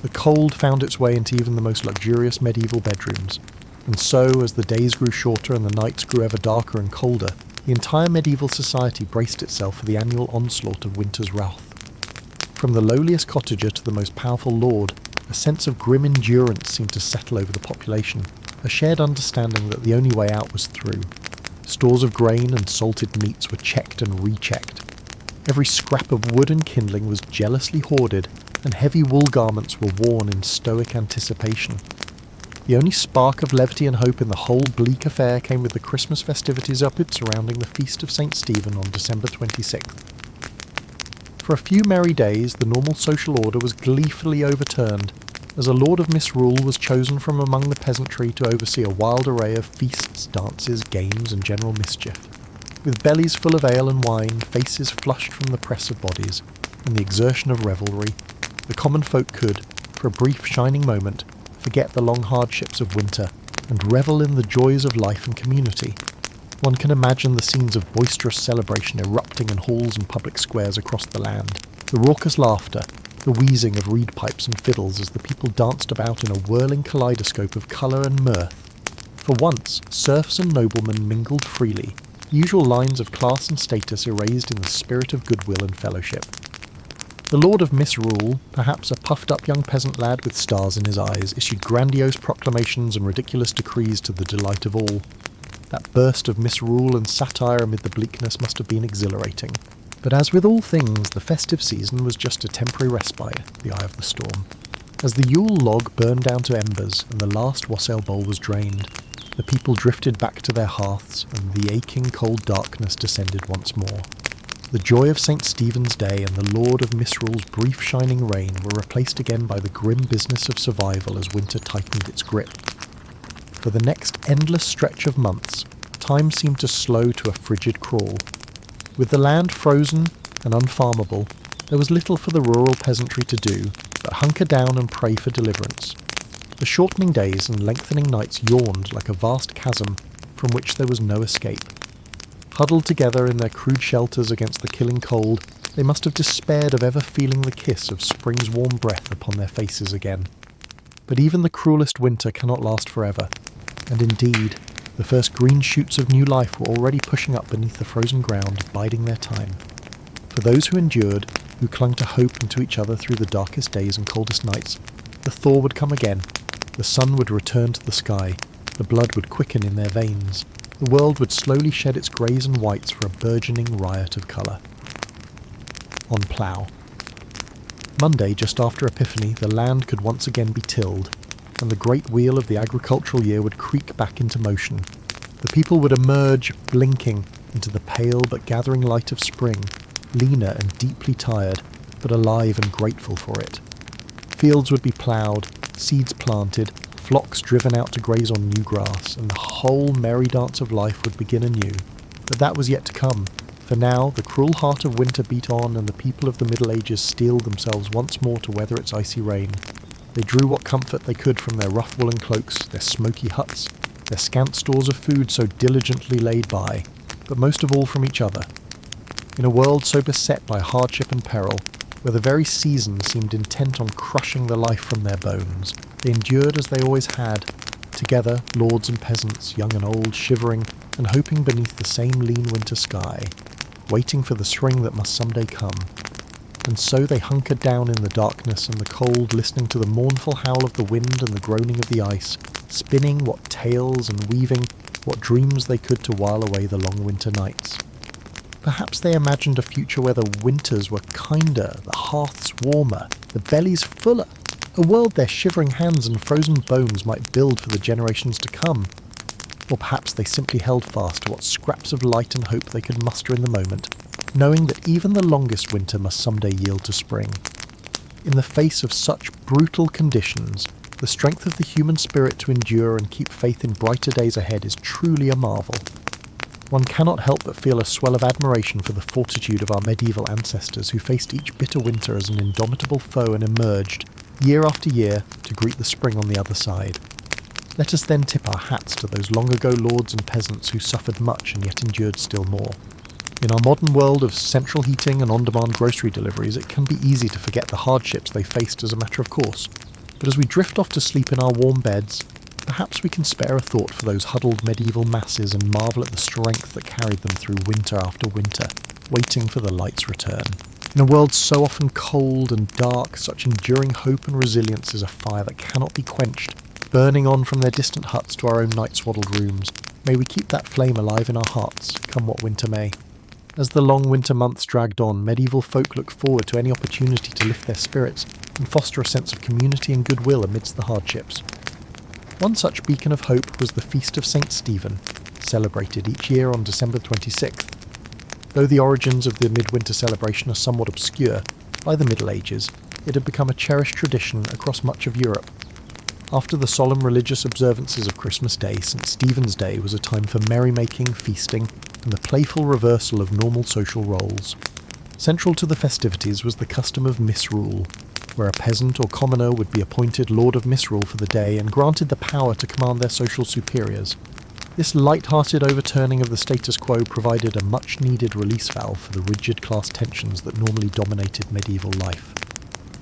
The cold found its way into even the most luxurious medieval bedrooms, and so, as the days grew shorter and the nights grew ever darker and colder, the entire medieval society braced itself for the annual onslaught of winter's wrath. From the lowliest cottager to the most powerful lord, a sense of grim endurance seemed to settle over the population, a shared understanding that the only way out was through. Stores of grain and salted meats were checked and rechecked. Every scrap of wood and kindling was jealously hoarded, and heavy wool garments were worn in stoic anticipation. The only spark of levity and hope in the whole bleak affair came with the Christmas festivities surrounding the Feast of St. Stephen on December 26th. For a few merry days, the normal social order was gleefully overturned, as a lord of misrule was chosen from among the peasantry to oversee a wild array of feasts, dances, games, and general mischief. With bellies full of ale and wine, faces flushed from the press of bodies, and the exertion of revelry, the common folk could, for a brief shining moment, forget the long hardships of winter and revel in the joys of life and community. One can imagine the scenes of boisterous celebration erupting in halls and public squares across the land, the raucous laughter, the wheezing of reed pipes and fiddles as the people danced about in a whirling kaleidoscope of colour and mirth. For once, serfs and noblemen mingled freely, the usual lines of class and status erased in the spirit of goodwill and fellowship. The Lord of Misrule, perhaps a puffed-up young peasant lad with stars in his eyes, issued grandiose proclamations and ridiculous decrees to the delight of all. That burst of misrule and satire amid the bleakness must have been exhilarating. But as with all things, the festive season was just a temporary respite, the eye of the storm. As the Yule log burned down to embers and the last wassail bowl was drained, the people drifted back to their hearths and the aching cold darkness descended once more. The joy of St. Stephen's Day and the Lord of Misrule's brief shining reign were replaced again by the grim business of survival as winter tightened its grip. For the next endless stretch of months, time seemed to slow to a frigid crawl. With the land frozen and unfarmable, there was little for the rural peasantry to do but hunker down and pray for deliverance. The shortening days and lengthening nights yawned like a vast chasm from which there was no escape. Huddled together in their crude shelters against the killing cold, they must have despaired of ever feeling the kiss of spring's warm breath upon their faces again. But even the cruelest winter cannot last forever, and indeed, the first green shoots of new life were already pushing up beneath the frozen ground, biding their time. For those who endured, who clung to hope and to each other through the darkest days and coldest nights, the thaw would come again, the sun would return to the sky, the blood would quicken in their veins, the world would slowly shed its greys and whites for a burgeoning riot of colour. On plough. Monday, just after Epiphany, the land could once again be tilled, and the great wheel of the agricultural year would creak back into motion. The people would emerge, blinking, into the pale but gathering light of spring, leaner and deeply tired, but alive and grateful for it. Fields would be ploughed, seeds planted, flocks driven out to graze on new grass, and the whole merry dance of life would begin anew. But that was yet to come, for now the cruel heart of winter beat on and the people of the Middle Ages steeled themselves once more to weather its icy rain. They drew what comfort they could from their rough woolen cloaks, their smoky huts, their scant stores of food so diligently laid by, but most of all from each other. In a world so beset by hardship and peril, where the very seasons seemed intent on crushing the life from their bones, they endured as they always had, together, lords and peasants, young and old, shivering and hoping beneath the same lean winter sky, waiting for the spring that must someday come. And so they hunkered down in the darkness and the cold, listening to the mournful howl of the wind and the groaning of the ice, spinning what tales and weaving what dreams they could to while away the long winter nights. Perhaps they imagined a future where the winters were kinder, the hearths warmer, the bellies fuller, a world their shivering hands and frozen bones might build for the generations to come. Or perhaps they simply held fast to what scraps of light and hope they could muster in the moment, knowing that even the longest winter must someday yield to spring. In the face of such brutal conditions, the strength of the human spirit to endure and keep faith in brighter days ahead is truly a marvel. One cannot help but feel a swell of admiration for the fortitude of our medieval ancestors who faced each bitter winter as an indomitable foe and emerged, year after year, to greet the spring on the other side. Let us then tip our hats to those long-ago lords and peasants who suffered much and yet endured still more. In our modern world of central heating and on-demand grocery deliveries, it can be easy to forget the hardships they faced as a matter of course. But as we drift off to sleep in our warm beds, perhaps we can spare a thought for those huddled medieval masses and marvel at the strength that carried them through winter after winter, waiting for the light's return. In a world so often cold and dark, such enduring hope and resilience is a fire that cannot be quenched, burning on from their distant huts to our own night-swaddled rooms. May we keep that flame alive in our hearts, come what winter may. As the long winter months dragged on, medieval folk looked forward to any opportunity to lift their spirits and foster a sense of community and goodwill amidst the hardships. One such beacon of hope was the Feast of St. Stephen, celebrated each year on December 26th. Though the origins of the midwinter celebration are somewhat obscure, by the Middle Ages, it had become a cherished tradition across much of Europe. After the solemn religious observances of Christmas Day, St. Stephen's Day was a time for merrymaking, feasting, and the playful reversal of normal social roles. Central to the festivities was the custom of misrule, where a peasant or commoner would be appointed Lord of Misrule for the day and granted the power to command their social superiors. This light-hearted overturning of the status quo provided a much-needed release valve for the rigid class tensions that normally dominated medieval life.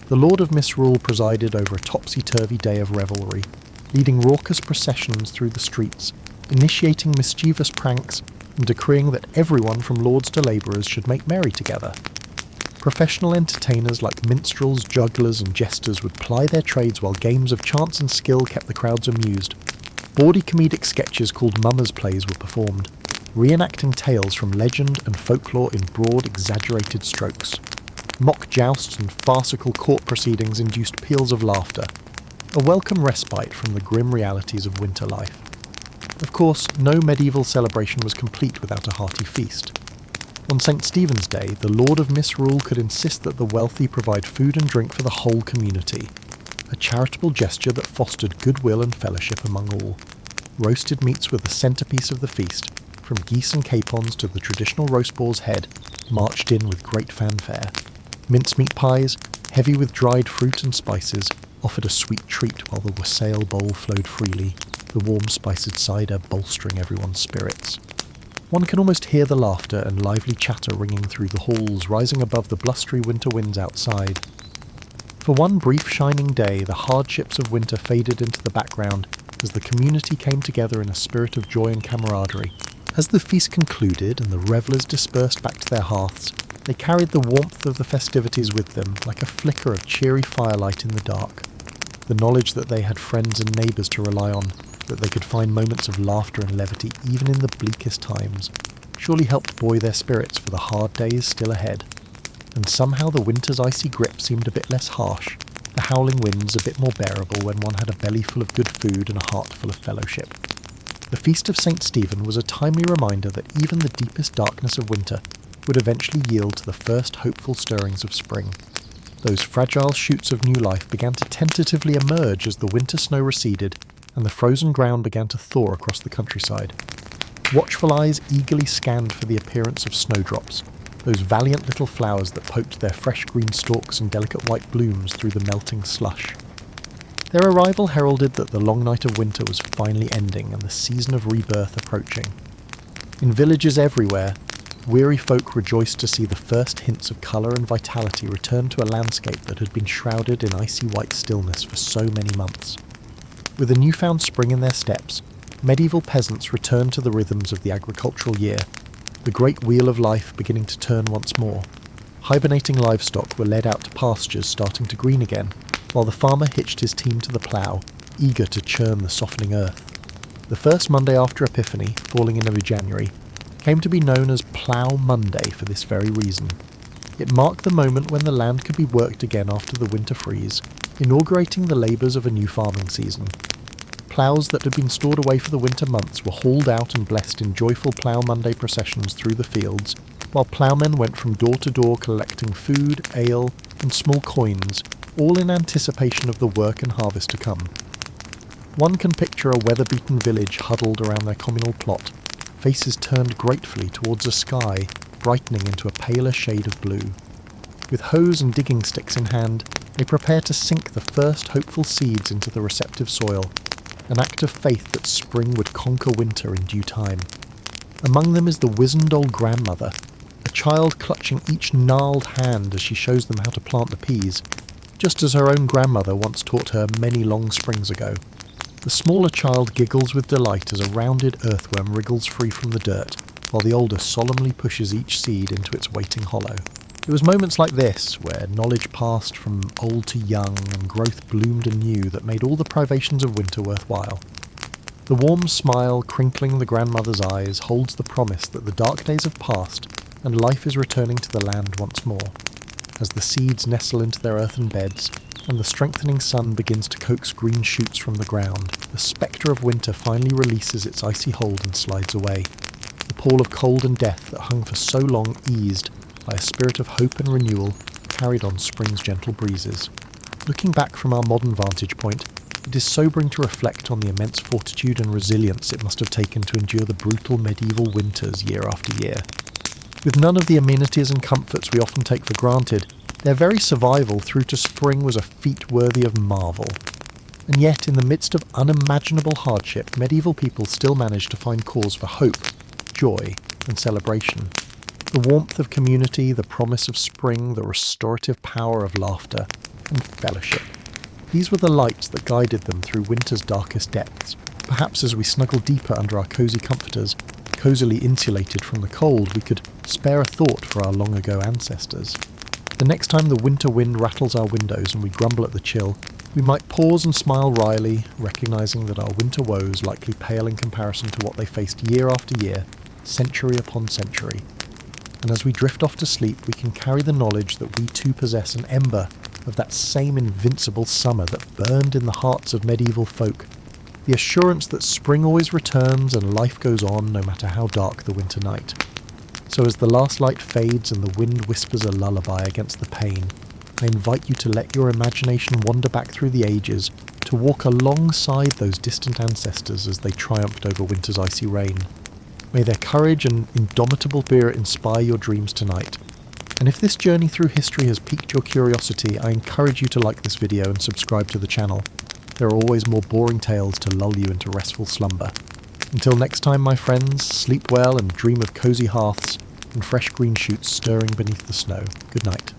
The Lord of Misrule presided over a topsy-turvy day of revelry. leading raucous processions through the streets, initiating mischievous pranks, and decreeing that everyone from lords to labourers should make merry together. Professional entertainers like minstrels, jugglers and jesters would ply their trades while games of chance and skill kept the crowds amused. Bawdy comedic sketches called mummers' plays were performed, reenacting tales from legend and folklore in broad, exaggerated strokes. Mock jousts and farcical court proceedings induced peals of laughter, a welcome respite from the grim realities of winter life. Of course, no medieval celebration was complete without a hearty feast. On St. Stephen's Day, the Lord of Misrule could insist that the wealthy provide food and drink for the whole community, a charitable gesture that fostered goodwill and fellowship among all. Roasted meats were the centrepiece of the feast, from geese and capons to the traditional roast boar's head, marched in with great fanfare. Mincemeat pies, heavy with dried fruit and spices, offered a sweet treat while the wassail bowl flowed freely, the warm spiced cider bolstering everyone's spirits. One can almost hear the laughter and lively chatter ringing through the halls, rising above the blustery winter winds outside. For one brief shining day, the hardships of winter faded into the background as the community came together in a spirit of joy and camaraderie. As the feast concluded and the revellers dispersed back to their hearths, they carried the warmth of the festivities with them like a flicker of cheery firelight in the dark. The knowledge that they had friends and neighbours to rely on, that they could find moments of laughter and levity even in the bleakest times, surely helped buoy their spirits for the hard days still ahead. And somehow the winter's icy grip seemed a bit less harsh, the howling winds a bit more bearable when one had a belly full of good food and a heart full of fellowship. The Feast of St. Stephen was a timely reminder that even the deepest darkness of winter would eventually yield to the first hopeful stirrings of spring. Those fragile shoots of new life began to tentatively emerge as the winter snow receded and the frozen ground began to thaw across the countryside. Watchful eyes eagerly scanned for the appearance of snowdrops, those valiant little flowers that poked their fresh green stalks and delicate white blooms through the melting slush. Their arrival heralded that the long night of winter was finally ending and the season of rebirth approaching. In villages everywhere, weary folk rejoiced to see the first hints of colour and vitality return to a landscape that had been shrouded in icy white stillness for so many months. With a newfound spring in their steps, medieval peasants returned to the rhythms of the agricultural year, the great wheel of life beginning to turn once more. Hibernating livestock were led out to pastures starting to green again, while the farmer hitched his team to the plough, eager to churn the softening earth. The first Monday after Epiphany, falling in early January, came to be known as Plough Monday for this very reason. It marked the moment when the land could be worked again after the winter freeze, inaugurating the labours of a new farming season. Ploughs that had been stored away for the winter months were hauled out and blessed in joyful Plough Monday processions through the fields, while ploughmen went from door to door collecting food, ale, and small coins, all in anticipation of the work and harvest to come. One can picture a weather-beaten village huddled around their communal plot, faces turned gratefully towards a sky brightening into a paler shade of blue. With hoes and digging sticks in hand, they prepare to sink the first hopeful seeds into the receptive soil, an act of faith that spring would conquer winter in due time. Among them is the wizened old grandmother, a child clutching each gnarled hand as she shows them how to plant the peas, just as her own grandmother once taught her many long springs ago. The smaller child giggles with delight as a rounded earthworm wriggles free from the dirt, while the older solemnly pushes each seed into its waiting hollow. It was moments like this, where knowledge passed from old to young and growth bloomed anew, that made all the privations of winter worthwhile. The warm smile crinkling the grandmother's eyes holds the promise that the dark days have passed and life is returning to the land once more. As the seeds nestle into their earthen beds, and the strengthening sun begins to coax green shoots from the ground, the spectre of winter finally releases its icy hold and slides away. The pall of cold and death that hung for so long eased, by a spirit of hope and renewal, carried on spring's gentle breezes. Looking back from our modern vantage point, it is sobering to reflect on the immense fortitude and resilience it must have taken to endure the brutal medieval winters year after year. With none of the amenities and comforts we often take for granted, their very survival through to spring was a feat worthy of marvel. And yet, in the midst of unimaginable hardship, medieval people still managed to find cause for hope, joy, and celebration. The warmth of community, the promise of spring, the restorative power of laughter, and fellowship. These were the lights that guided them through winter's darkest depths. Perhaps as we snuggled deeper under our cosy comforters, cosily insulated from the cold, we could spare a thought for our long-ago ancestors. The next time the winter wind rattles our windows and we grumble at the chill, we might pause and smile wryly, recognising that our winter woes likely pale in comparison to what they faced year after year, century upon century. And as we drift off to sleep, we can carry the knowledge that we too possess an ember of that same invincible summer that burned in the hearts of medieval folk. The assurance that spring always returns and life goes on no matter how dark the winter night. So as the last light fades and the wind whispers a lullaby against the pane, I invite you to let your imagination wander back through the ages, to walk alongside those distant ancestors as they triumphed over winter's icy rain. May their courage and indomitable spirit inspire your dreams tonight. And if this journey through history has piqued your curiosity, I encourage you to like this video and subscribe to the channel. There are always more boring tales to lull you into restful slumber. Until next time, my friends, sleep well and dream of cosy hearths and fresh green shoots stirring beneath the snow. Good night.